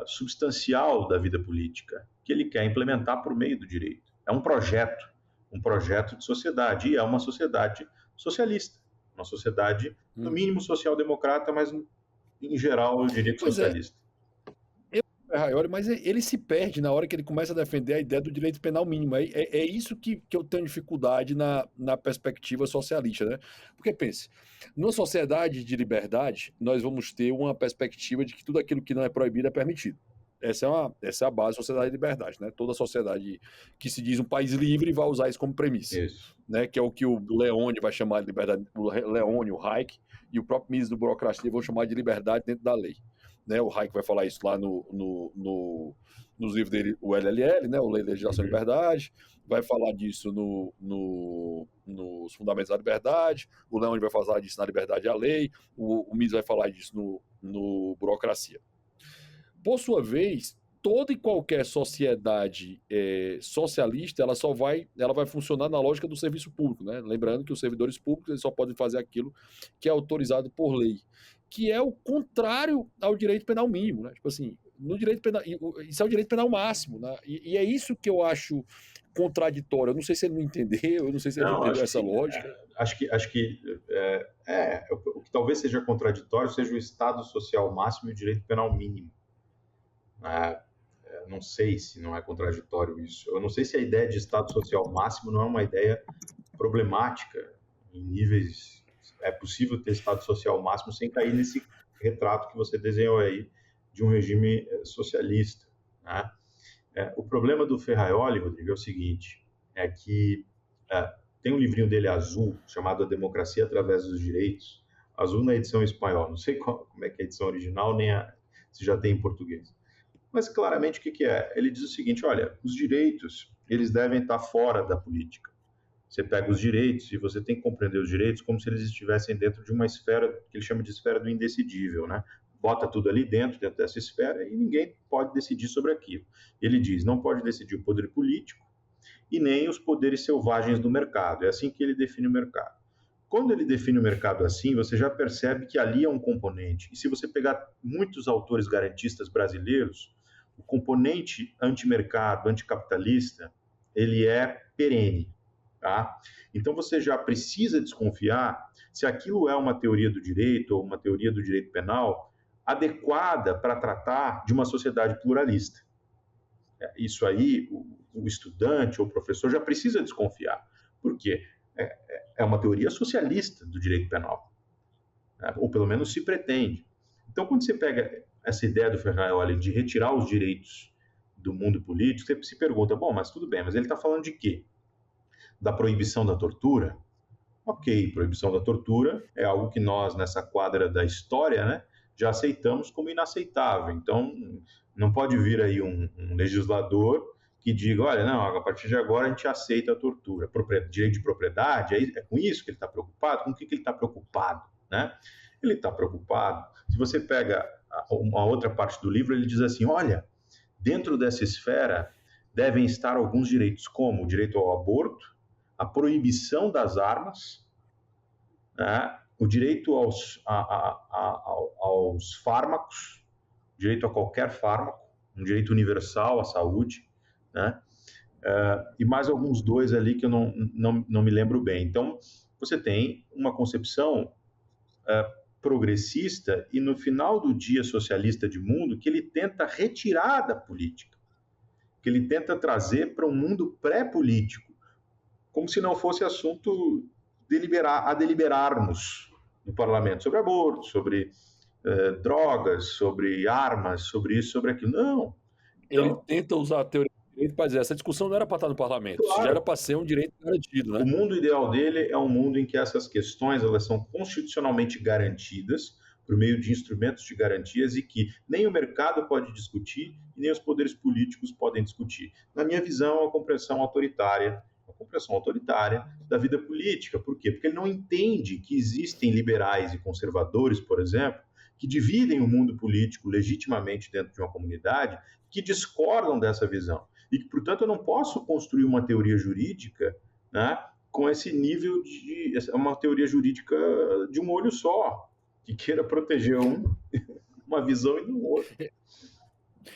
substancial da vida política, que ele quer implementar por meio do direito. É um projeto de sociedade, e é uma sociedade socialista. Uma sociedade, no mínimo, social-democrata, mas, em geral, eu diria que socialista. Mas ele se perde na hora que ele começa a defender a ideia do direito penal mínimo. É isso que eu tenho dificuldade na perspectiva socialista, né? Porque, pense, numa sociedade de liberdade, nós vamos ter uma perspectiva de que tudo aquilo que não é proibido é permitido. Essa é a base da sociedade de liberdade, né? Toda sociedade que se diz um país livre vai usar isso como premissa. Isso. Né? Que é o que o Leone vai chamar de liberdade, o Leone, o Hayek, e o próprio ministro do Burocracia vão chamar de liberdade dentro da lei. Né? O Hayek vai falar isso lá nos livros dele, o LLL, né? O Lei de Legislação e Liberdade, vai falar disso nos Fundamentos da Liberdade, o Leone vai falar disso na Liberdade e a Lei, o Mises vai falar disso no Burocracia. Por sua vez, toda e qualquer sociedade socialista, ela vai funcionar na lógica do serviço público, né? Lembrando que os servidores públicos eles só podem fazer aquilo que é autorizado por lei, que é o contrário ao direito penal mínimo, né? Tipo assim, no direito penal, isso é o direito penal máximo, né? E é isso que eu acho contraditório. Eu não sei se ele não entendeu, eu não sei se ele não entendeu essa lógica. Acho que o que talvez seja contraditório seja o Estado social máximo e o direito penal mínimo. Não sei se não é contraditório isso. Eu não sei se a ideia de Estado social máximo não é uma ideia problemática em níveis. É possível ter Estado social máximo sem cair nesse retrato que você desenhou aí de um regime socialista, né? O problema do Ferraioli, Rodrigo, é o seguinte, é que tem um livrinho dele azul, chamado A Democracia através dos Direitos, azul na edição em espanhol, não sei como é que é a edição original, nem se já tem em português. Mas claramente o que é? Ele diz o seguinte, olha, os direitos, eles devem estar fora da política. Você pega os direitos e você tem que compreender os direitos como se eles estivessem dentro de uma esfera que ele chama de esfera do indecidível, né? Bota tudo ali dentro dessa esfera e ninguém pode decidir sobre aquilo. Ele diz, não pode decidir o poder político e nem os poderes selvagens do mercado. É assim que ele define o mercado. Quando ele define o mercado assim, você já percebe que ali é um componente. E se você pegar muitos autores garantistas brasileiros, o componente antimercado, anticapitalista, ele é perene. Tá? Então você já precisa desconfiar se aquilo é uma teoria do direito ou uma teoria do direito penal adequada para tratar de uma sociedade pluralista. Isso aí, o estudante ou o professor já precisa desconfiar. Por quê? É uma teoria socialista do direito penal, né? Ou pelo menos se pretende. Então, quando você pega essa ideia do Ferraioli de retirar os direitos do mundo político, você se pergunta, bom, mas tudo bem, mas ele está falando de quê? Da proibição da tortura? Ok, proibição da tortura é algo que nós, nessa quadra da história, né, já aceitamos como inaceitável. Então, não pode vir aí um legislador que diga, olha, não, a partir de agora a gente aceita a tortura. Direito de propriedade, é com isso que ele está preocupado? Com o que ele está preocupado? Né? Ele está preocupado. Se você pega uma outra parte do livro, ele diz assim, olha, dentro dessa esfera devem estar alguns direitos, como o direito ao aborto, a proibição das armas, né? O direito aos fármacos, direito a qualquer fármaco, um direito universal à saúde, né? E mais alguns dois ali que eu não me lembro bem. Então, você tem uma concepção progressista e, no final do dia socialista de mundo, que ele tenta retirar da política, que ele tenta trazer para um mundo pré-político, como se não fosse assunto a deliberarmos no parlamento sobre aborto, sobre drogas, sobre armas, sobre isso, sobre aquilo. Não. Então, ele tenta usar a teoria do direito para dizer, essa discussão não era para estar no parlamento, claro. Isso já era para ser um direito garantido, né? O mundo ideal dele é um mundo em que essas questões elas são constitucionalmente garantidas por meio de instrumentos de garantias e que nem o mercado pode discutir e nem os poderes políticos podem discutir. Na minha visão, é uma compreensão autoritária da vida política. Por quê? Porque ele não entende que existem liberais e conservadores, por exemplo, que dividem o mundo político legitimamente dentro de uma comunidade, que discordam dessa visão. E que, portanto, eu não posso construir uma teoria jurídica, né, com esse nível de... uma teoria jurídica de um olho só, que queira proteger uma visão e não outra.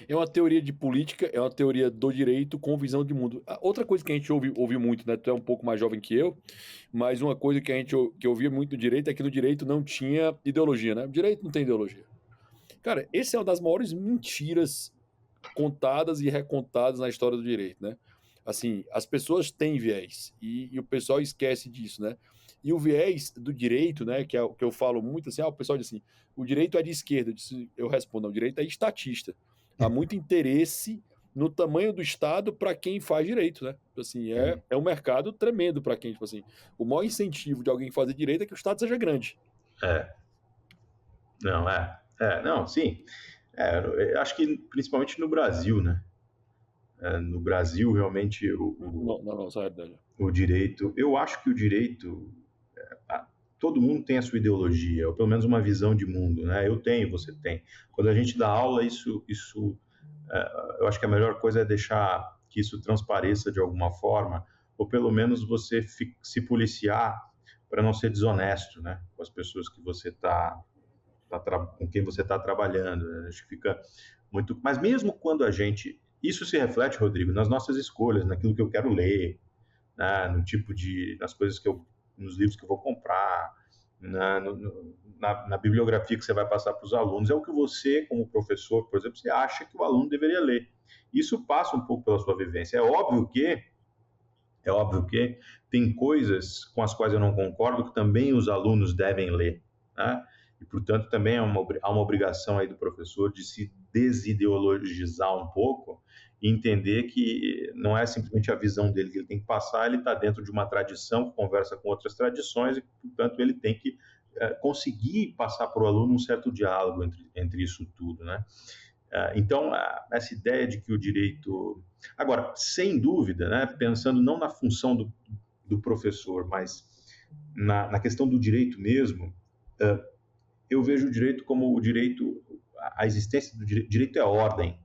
É uma teoria de política, é uma teoria do direito com visão de mundo. Outra coisa que a gente ouve muito, né? Tu é um pouco mais jovem que eu, mas uma coisa que eu ouvia muito no direito é que no direito não tinha ideologia, né? O direito não tem ideologia. Cara, essa é uma das maiores mentiras contadas e recontadas na história do direito, né? Assim, as pessoas têm viés e o pessoal esquece disso, né? E o viés do direito, né, que é o que eu falo muito assim, o pessoal diz assim, o direito é de esquerda, eu respondo, o direito é estatista. Há muito interesse no tamanho do Estado para quem faz direito, né? Assim, é um mercado tremendo para quem, tipo assim, o maior incentivo de alguém fazer direito é que o Estado seja grande. Não, sim. Eu acho que principalmente no Brasil, né? No Brasil, realmente, o direito... Eu acho que o direito... todo mundo tem a sua ideologia, ou pelo menos uma visão de mundo, né? Eu tenho, você tem. Quando a gente dá aula, isso eu acho que a melhor coisa é deixar que isso transpareça de alguma forma, ou pelo menos você se policiar para não ser desonesto, né, com as pessoas que você com quem você está trabalhando. Né? Acho que fica muito. Mas mesmo quando isso se reflete, Rodrigo, nas nossas escolhas, naquilo que eu quero ler, né, no tipo nas coisas nos livros que eu vou comprar, na bibliografia que você vai passar para os alunos, é o que você, como professor, por exemplo, você acha que o aluno deveria ler. Isso passa um pouco pela sua vivência. É óbvio que tem coisas com as quais eu não concordo que também os alunos devem ler, né? E, portanto, também há uma obrigação aí do professor de se desideologizar um pouco e entender que não é simplesmente a visão dele que ele tem que passar, ele está dentro de uma tradição que conversa com outras tradições e, portanto, ele tem que conseguir passar para o aluno um certo diálogo entre isso tudo, né? Então, essa ideia de que o direito... Agora, sem dúvida, né, pensando não na função do professor, mas na questão do direito mesmo, eu vejo o direito como a existência do direito é ordem.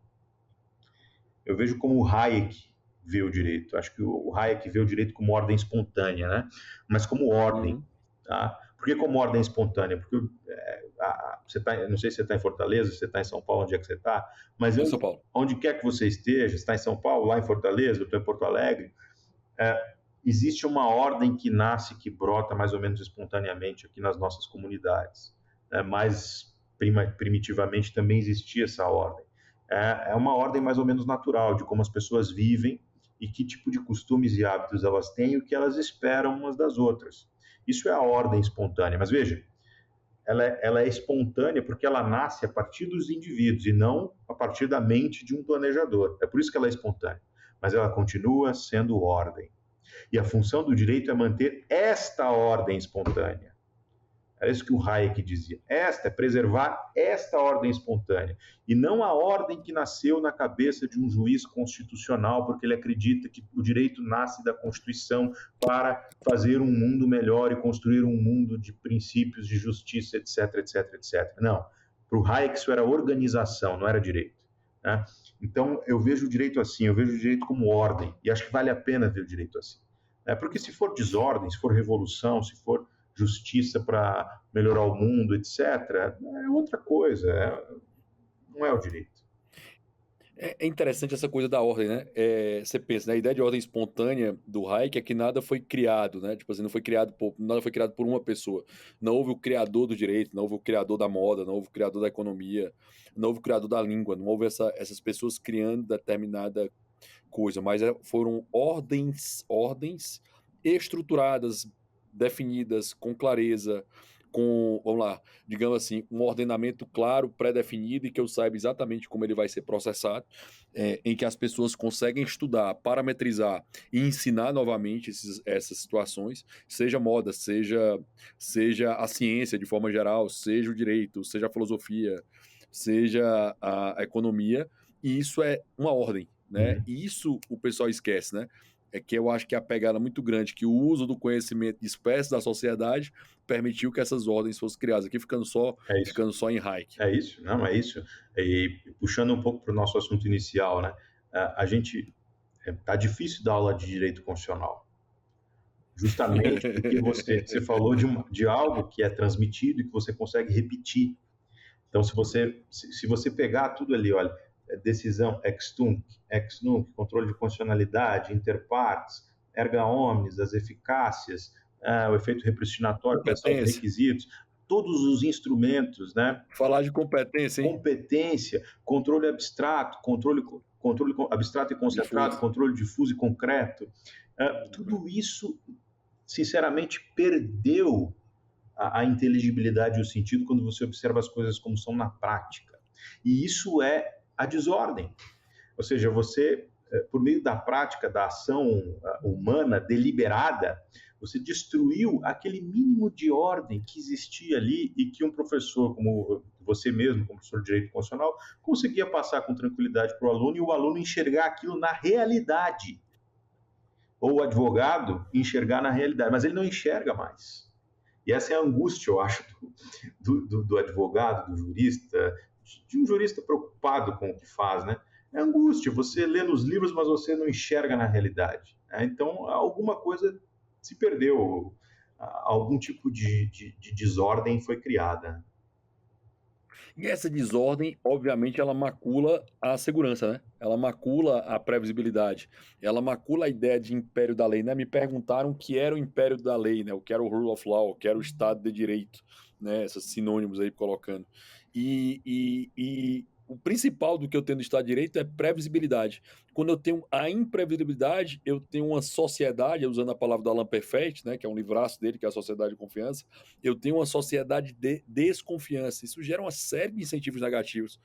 Eu vejo como o Hayek vê o direito. Acho que o Hayek vê o direito como ordem espontânea, né? Mas como ordem, tá? Por que como ordem espontânea? Porque não sei se você está em Fortaleza, se você está em São Paulo, onde é que você está, mas em São Paulo. Onde quer que você esteja, se está em São Paulo, lá em Fortaleza, eu estou em Porto Alegre, existe uma ordem que nasce, que brota mais ou menos espontaneamente aqui nas nossas comunidades. Mas primitivamente também existia essa ordem. É uma ordem mais ou menos natural de como as pessoas vivem e que tipo de costumes e hábitos elas têm e o que elas esperam umas das outras. Isso é a ordem espontânea. Mas veja, ela é espontânea porque ela nasce a partir dos indivíduos e não a partir da mente de um planejador. É por isso que ela é espontânea. Mas ela continua sendo ordem. E a função do direito é manter esta ordem espontânea. É isso que o Hayek dizia. Preservar esta ordem espontânea. E não a ordem que nasceu na cabeça de um juiz constitucional, porque ele acredita que o direito nasce da Constituição para fazer um mundo melhor e construir um mundo de princípios de justiça, etc, etc, etc. Não. Para o Hayek isso era organização, não era direito. Né? Então, eu vejo o direito assim, eu vejo o direito como ordem. E acho que vale a pena ver o direito assim. Porque se for desordem, se for revolução, se for justiça para melhorar o mundo, etc., é outra coisa, não é o direito. É interessante essa coisa da ordem, né? Você pensa, né? A ideia de ordem espontânea do Hayek é que nada foi criado, né? Tipo assim, nada foi criado por uma pessoa. Não houve o criador do direito, não houve o criador da moda, não houve o criador da economia, não houve o criador da língua, não houve essas pessoas criando determinada coisa, mas foram ordens estruturadas, definidas, com clareza, vamos lá, digamos assim, um ordenamento claro, pré-definido e que eu saiba exatamente como ele vai ser processado, em que as pessoas conseguem estudar, parametrizar e ensinar novamente essas situações, seja moda, seja a ciência de forma geral, seja o direito, seja a filosofia, seja a economia, e isso é uma ordem, né? E isso o pessoal esquece, né? É que eu acho que a pegada muito grande, que o uso do conhecimento disperso da sociedade permitiu que essas ordens fossem criadas. Aqui ficando só em Hayek. É isso, não, é isso. E puxando um pouco para o nosso assunto inicial, né? Tá difícil dar aula de direito constitucional. Justamente porque você falou de algo que é transmitido e que você consegue repetir. Então, se você pegar tudo ali, olha, decisão ex nunc, controle de constitucionalidade, inter partes, erga omnes, as eficácias, o efeito repristinatório, os requisitos, todos os instrumentos, né? Falar de competência, hein? Competência, controle abstrato, controle abstrato e concentrado, controle difuso e concreto. Tudo isso, sinceramente, perdeu a inteligibilidade e o sentido quando você observa as coisas como são na prática. E isso é a desordem. Ou seja, você, por meio da prática, da ação humana deliberada, você destruiu aquele mínimo de ordem que existia ali e que um professor, como você mesmo, como professor de Direito Constitucional, conseguia passar com tranquilidade para o aluno e o aluno enxergar aquilo na realidade. Ou o advogado enxergar na realidade, mas ele não enxerga mais. E essa é a angústia, eu acho, do advogado, do jurista, de um jurista preocupado com o que faz, né? É angústia, você lê nos livros, mas você não enxerga na realidade, né? Então, alguma coisa se perdeu, algum tipo de desordem foi criada. E essa desordem, obviamente, ela macula a segurança, né? Ela macula a previsibilidade, ela macula a ideia de império da lei, né? Me perguntaram o que era o império da lei, né? O que era o rule of law, o que era o Estado de Direito, né? Esses sinônimos aí colocando. E o principal do que eu tenho do Estado de Direito é previsibilidade. Quando eu tenho a imprevisibilidade, eu tenho uma sociedade, usando a palavra do Alain Perfet, né? Que é um livraço dele, que é a Sociedade de Confiança, eu tenho uma sociedade de desconfiança. Isso gera uma série de incentivos negativos,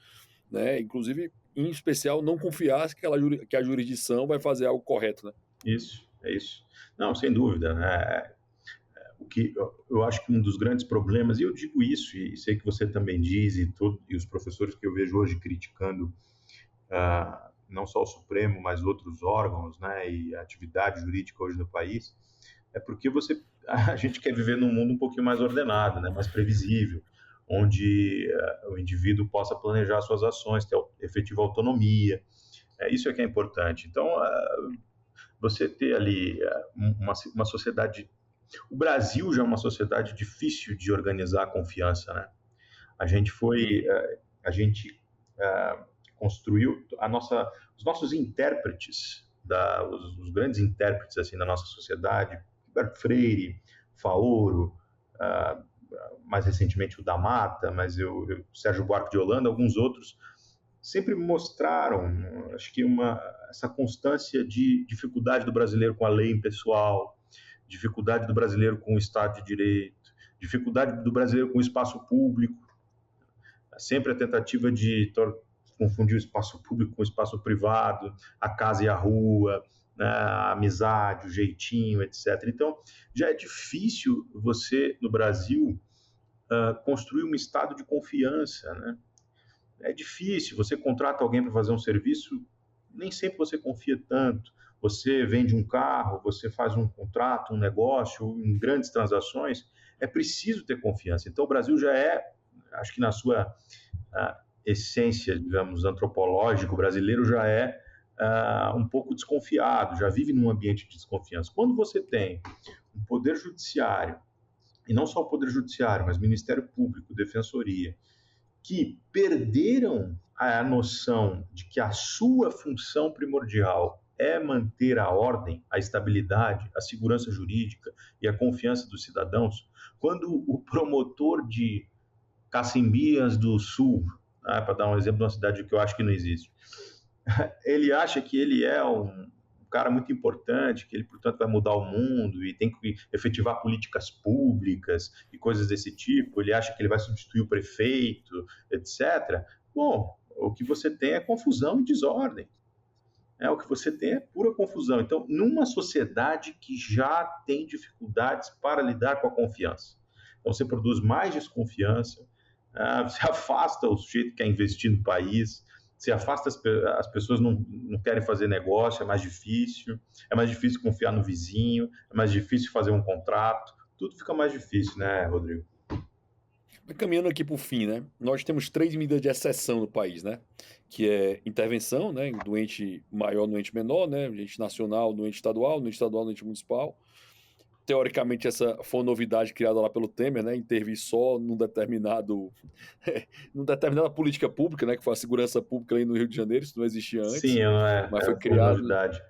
né? Inclusive, em especial, não confiar que a jurisdição vai fazer algo correto, né? Isso, é isso. Não, sem dúvida, né? O que eu acho que um dos grandes problemas, e eu digo isso, e sei que você também diz, e os professores que eu vejo hoje criticando não só o Supremo, mas outros órgãos, né, e a atividade jurídica hoje no país, é porque a gente quer viver num mundo um pouquinho mais ordenado, né, mais previsível, onde o indivíduo possa planejar suas ações, ter efetiva autonomia. Isso é que é importante. Então, você ter ali uma sociedade. O Brasil já é uma sociedade difícil de organizar a confiança, né? A gente foi, a gente construiu os nossos intérpretes, os grandes intérpretes assim da nossa sociedade, Gilberto Freire, Faoro, mais recentemente o da Mata, mas Sérgio Buarque de Holanda, alguns outros, sempre mostraram, acho que essa constância de dificuldade do brasileiro com a lei impessoal, dificuldade do brasileiro com o Estado de Direito, dificuldade do brasileiro com o espaço público, sempre a tentativa de confundir o espaço público com o espaço privado, a casa e a rua, né, a amizade, o jeitinho, etc. Então, já é difícil você, no Brasil, construir um estado de confiança, né? É difícil, você contrata alguém para fazer um serviço, nem sempre você confia tanto. Você vende um carro, você faz um contrato, um negócio, em grandes transações, é preciso ter confiança. Então, o Brasil já acho que na sua essência, digamos, antropológico, o brasileiro já é um pouco desconfiado, já vive num ambiente de desconfiança. Quando você tem um poder judiciário, e não só o poder judiciário, mas Ministério Público, Defensoria, que perderam a noção de que a sua função primordial é manter a ordem, a estabilidade, a segurança jurídica e a confiança dos cidadãos, quando o promotor de Cacimbias do Sul, para dar um exemplo de uma cidade que eu acho que não existe, ele acha que ele é um cara muito importante, que ele, portanto, vai mudar o mundo e tem que efetivar políticas públicas e coisas desse tipo, ele acha que ele vai substituir o prefeito, etc. Bom, o que você tem é confusão e desordem. O que você tem é pura confusão. Então, numa sociedade que já tem dificuldades para lidar com a confiança, então você produz mais desconfiança, você afasta o sujeito que quer investir no país, se afasta as pessoas não querem fazer negócio, é mais difícil confiar no vizinho, é mais difícil fazer um contrato, tudo fica mais difícil, né, Rodrigo? Caminhando aqui para o fim, né? Nós temos 3 medidas de exceção no país, né? Que é intervenção, né? Do ente maior no ente menor, né? Ente nacional no ente estadual, no ente estadual no ente municipal. Teoricamente, essa foi uma novidade criada lá pelo Temer, né? Intervir só numa determinada política pública, né? Que foi a segurança pública aí no Rio de Janeiro, isso não existia antes. Sim, mas foi foi criado. Novidade.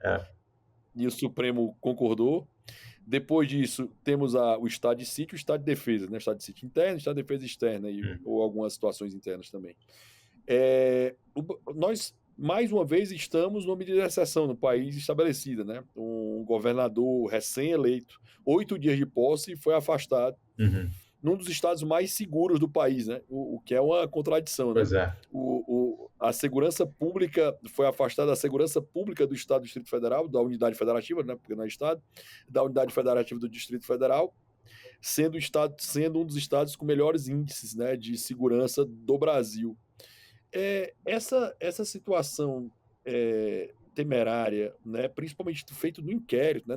E o Supremo concordou. Depois disso, temos o estado de sítio e o estado de defesa, né? O estado de sítio interno, o estado de defesa externa, ou algumas situações internas também. Nós, mais uma vez, estamos numa medida de exceção no país estabelecida, né? Um governador recém-eleito, 8 dias de posse, foi afastado num dos estados mais seguros do país, né? O que é uma contradição, né? Pois é. A segurança pública foi afastada da segurança pública do Estado do Distrito Federal, da unidade federativa, né? Porque não é Estado, da unidade federativa do Distrito Federal, sendo um dos estados com melhores índices, né, de segurança do Brasil. Essa situação temerária, né, principalmente feito no inquérito, né,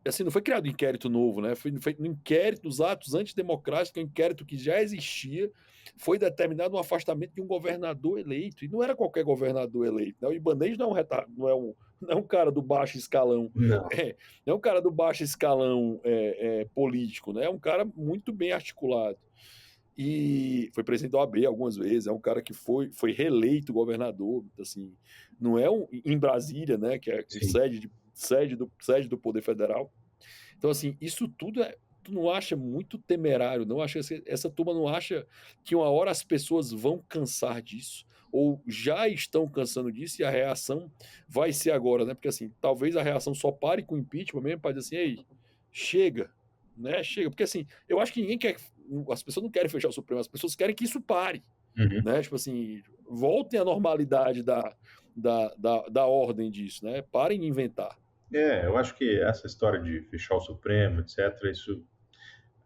assim, não foi criado um inquérito novo, né? Foi feito um inquérito dos atos antidemocráticos, um inquérito que já existia, foi determinado um afastamento de um governador eleito, e não era qualquer governador eleito, né? O Ibanez não é não é um cara do baixo escalão, Não. não é um cara do baixo escalão político, né? É um cara muito bem articulado. E foi presidente da OAB algumas vezes, é um cara que foi reeleito governador, assim, não é em Brasília, né, que é sede do Poder Federal. Então, assim, isso tudo tu não acha muito temerário, não acha essa turma não acha que uma hora as pessoas vão cansar disso, ou já estão cansando disso, e a reação vai ser agora, né? Porque assim, talvez a reação só pare com o impeachment mesmo, para dizer assim, ei, chega, né? Chega, porque assim, eu acho que ninguém quer, as pessoas não querem fechar o Supremo, as pessoas querem que isso pare, né? Tipo assim, voltem à normalidade da ordem disso, né? Parem de inventar. Eu acho que essa história de fechar o Supremo, etc., isso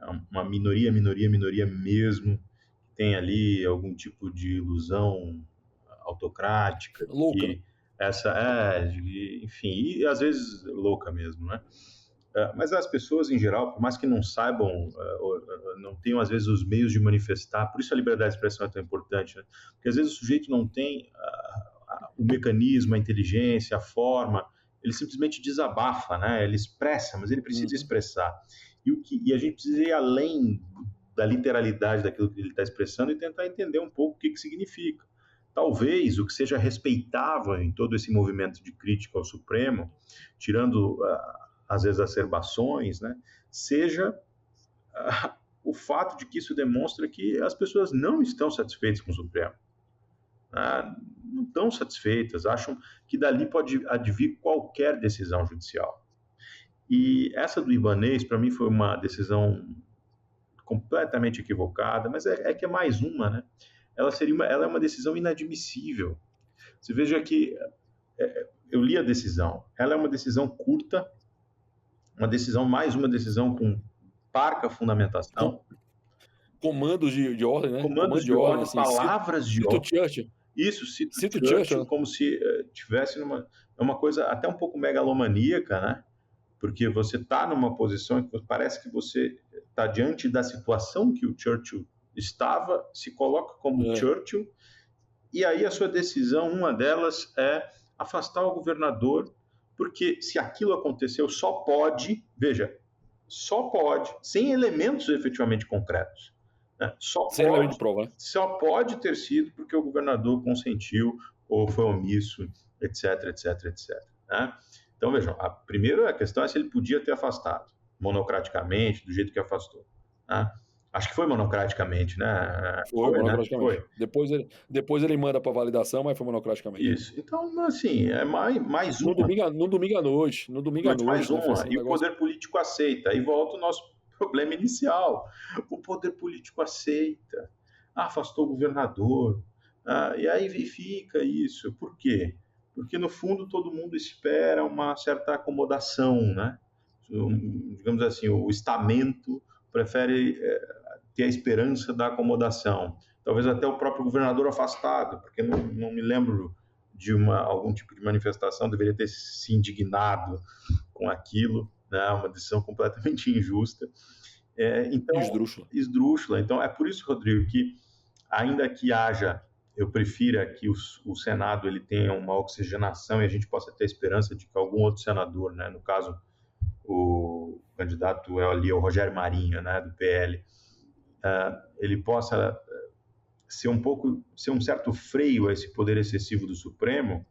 é uma minoria mesmo, que tem ali algum tipo de ilusão autocrática, Louca, que enfim, e às vezes louca mesmo, né? Mas as pessoas em geral, por mais que não saibam, não tenham às vezes os meios de manifestar, por isso a liberdade de expressão é tão importante, né? Porque às vezes o sujeito não tem o mecanismo, a inteligência, a forma, ele simplesmente desabafa, né? Ele expressa, mas ele precisa expressar. E a gente precisa ir além da literalidade daquilo que ele está expressando e tentar entender um pouco o que significa. Talvez o que seja respeitável em todo esse movimento de crítica ao Supremo, tirando as exacerbações, né, seja o fato de que isso demonstra que as pessoas não estão satisfeitas com o Supremo. Não estão satisfeitas, acham que dali pode advir qualquer decisão judicial. E essa do Ibanez, para mim, foi uma decisão completamente equivocada, mas é que é mais uma, né? Ela é uma decisão inadmissível. Você veja que eu li a decisão, ela é uma decisão curta, mais uma decisão com parca fundamentação. Comandos de ordem, né? Comandos de ordem, assim, palavras de ordem. Churchill. Isso, cito Churchill, como se tivesse uma coisa até um pouco megalomaníaca, né? Porque você está numa posição que parece que você está diante da situação que o Churchill estava, se coloca como Churchill, e aí a sua decisão, uma delas é afastar o governador, porque se aquilo aconteceu, só pode, sem elementos efetivamente concretos, né? Sem elemento de prova, né? Só pode ter sido porque o governador consentiu ou foi omisso, etc, né? Então, vejam, a primeira questão é se ele podia ter afastado monocraticamente, do jeito que afastou, né? Acho que foi monocraticamente, né? Foi monocraticamente. Né? Depois ele manda para validação, mas foi monocraticamente. Isso. Então, assim, é mais uma. No domingo à noite. Mais uma. Assim, e o poder político aceita. Aí volta o nosso problema inicial. O poder político aceita. Afastou o governador. E aí fica isso. Por quê? Porque, no fundo, todo mundo espera uma certa acomodação, né? Digamos assim, o estamento prefere ter a esperança da acomodação. Talvez até o próprio governador afastado, porque não me lembro de algum tipo de manifestação, deveria ter se indignado com aquilo, né? Uma decisão completamente injusta. Então, esdrúxula. Então, é por isso, Rodrigo, que ainda que eu prefira que o Senado ele tenha uma oxigenação e a gente possa ter a esperança de que algum outro senador, né, no caso, o candidato ali, o Rogério Marinho, né, do PL, ele possa ser um certo freio a esse poder excessivo do Supremo.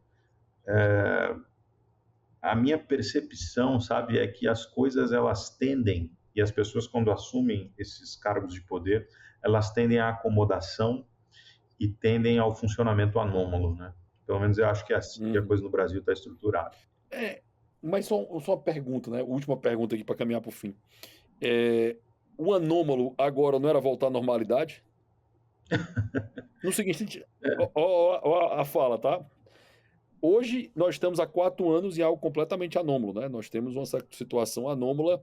A minha percepção, sabe, é que as coisas elas tendem, e as pessoas quando assumem esses cargos de poder, elas tendem à acomodação e tendem ao funcionamento anômalo, né? Pelo menos eu acho que é assim que a coisa no Brasil está estruturada. Mas só uma pergunta, né? Última pergunta aqui para caminhar para o fim. O anômalo agora não era voltar à normalidade? No seguinte, a fala, tá? Hoje nós estamos há 4 anos em algo completamente anômalo, né? Nós temos uma situação anômala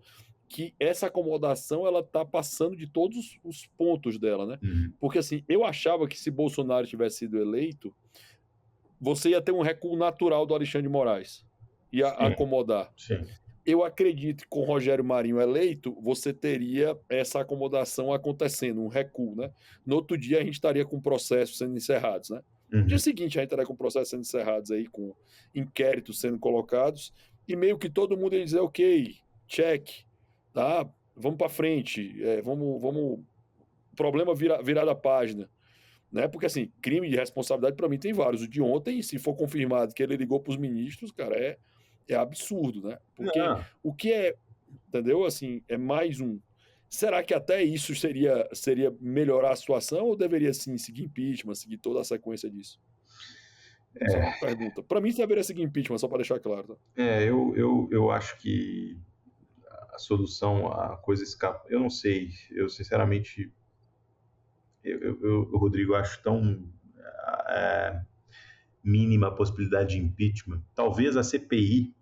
que essa acomodação ela está passando de todos os pontos dela, né? Porque assim, eu achava que se Bolsonaro tivesse sido eleito, você ia ter um recuo natural do Alexandre de Moraes, ia acomodar. Sim. eu acredito que com o Rogério Marinho eleito, você teria essa acomodação acontecendo, um recuo, né? No outro dia a gente estaria com processos sendo encerrados, né? No dia seguinte a gente estaria com processos sendo encerrados aí, com inquéritos sendo colocados, e meio que todo mundo ia dizer, ok, check, tá? Vamos para frente, vamos problema virada a página, né? Porque assim, crime de responsabilidade para mim tem vários. O de ontem, se for confirmado que ele ligou para os ministros, cara, é absurdo, né? Porque Não. o que é, entendeu? Assim, é mais um. Será que até isso seria melhorar a situação ou deveria sim seguir impeachment, seguir toda a sequência disso? Só uma pergunta. Para mim, deveria seguir impeachment, só para deixar claro. Tá? Eu acho que a solução, a coisa escapa. Eu não sei, eu sinceramente, Rodrigo, acho tão mínima a possibilidade de impeachment. Talvez a CPI,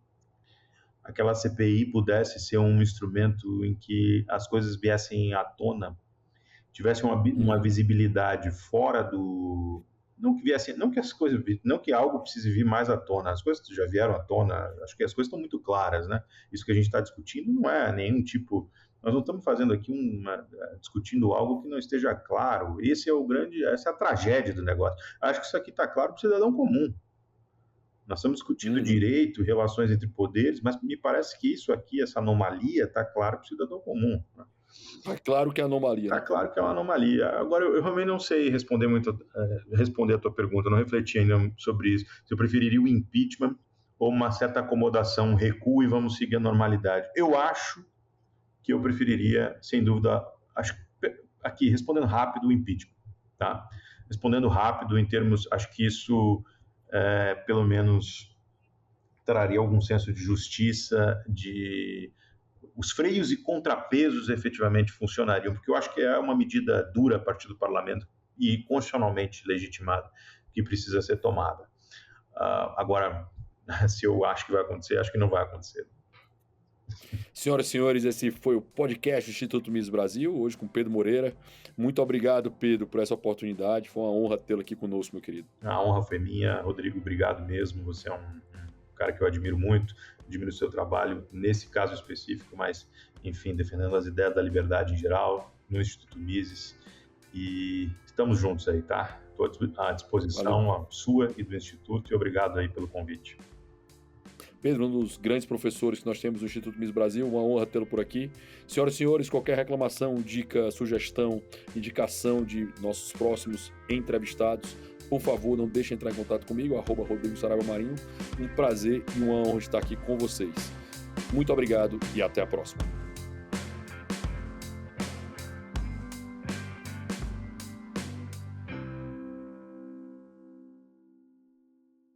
aquela CPI pudesse ser um instrumento em que as coisas viessem à tona, tivesse uma visibilidade fora do... Não que algo precise vir mais à tona, as coisas já vieram à tona, acho que as coisas estão muito claras, né? Isso que a gente está discutindo não é nenhum tipo... Nós não estamos fazendo aqui discutindo algo que não esteja claro. Essa é a tragédia do negócio. Acho que isso aqui está claro para o cidadão comum. Nós estamos discutindo direito, relações entre poderes, mas me parece que isso aqui, essa anomalia, está claro para o cidadão comum. Está claro que é anomalia. Está claro que é uma anomalia. Agora, eu realmente não sei responder a tua pergunta, eu não refleti ainda sobre isso. Se eu preferiria o impeachment ou uma certa acomodação, um recuo e vamos seguir a normalidade. Eu acho que eu preferiria, sem dúvida, aqui, respondendo rápido, o impeachment. Tá? Respondendo rápido, em termos, acho que isso, pelo menos, traria algum senso de justiça, os freios e contrapesos efetivamente funcionariam, porque eu acho que é uma medida dura a partir do parlamento e constitucionalmente legitimada que precisa ser tomada. Agora, se eu acho que vai acontecer, acho que não vai acontecer. Senhoras e senhores, esse foi o podcast do Instituto Mises Brasil, hoje com Pedro Moreira. Muito obrigado, Pedro, por essa oportunidade. Foi uma honra tê-lo aqui conosco, meu querido. A honra foi minha. Rodrigo, obrigado mesmo. Você é um cara que eu admiro muito, admiro o seu trabalho, nesse caso específico, mas, enfim, defendendo as ideias da liberdade em geral, no Instituto Mises. E estamos juntos aí, tá? Estou à disposição, a sua e do Instituto, e obrigado aí pelo convite. Pedro, um dos grandes professores que nós temos no Instituto Mises Brasil, uma honra tê-lo por aqui. Senhoras e senhores, qualquer reclamação, dica, sugestão, indicação de nossos próximos entrevistados, por favor, não deixe de entrar em contato comigo, @Rodrigo Saraiva Marinho. Um prazer e uma honra estar aqui com vocês. Muito obrigado e até a próxima.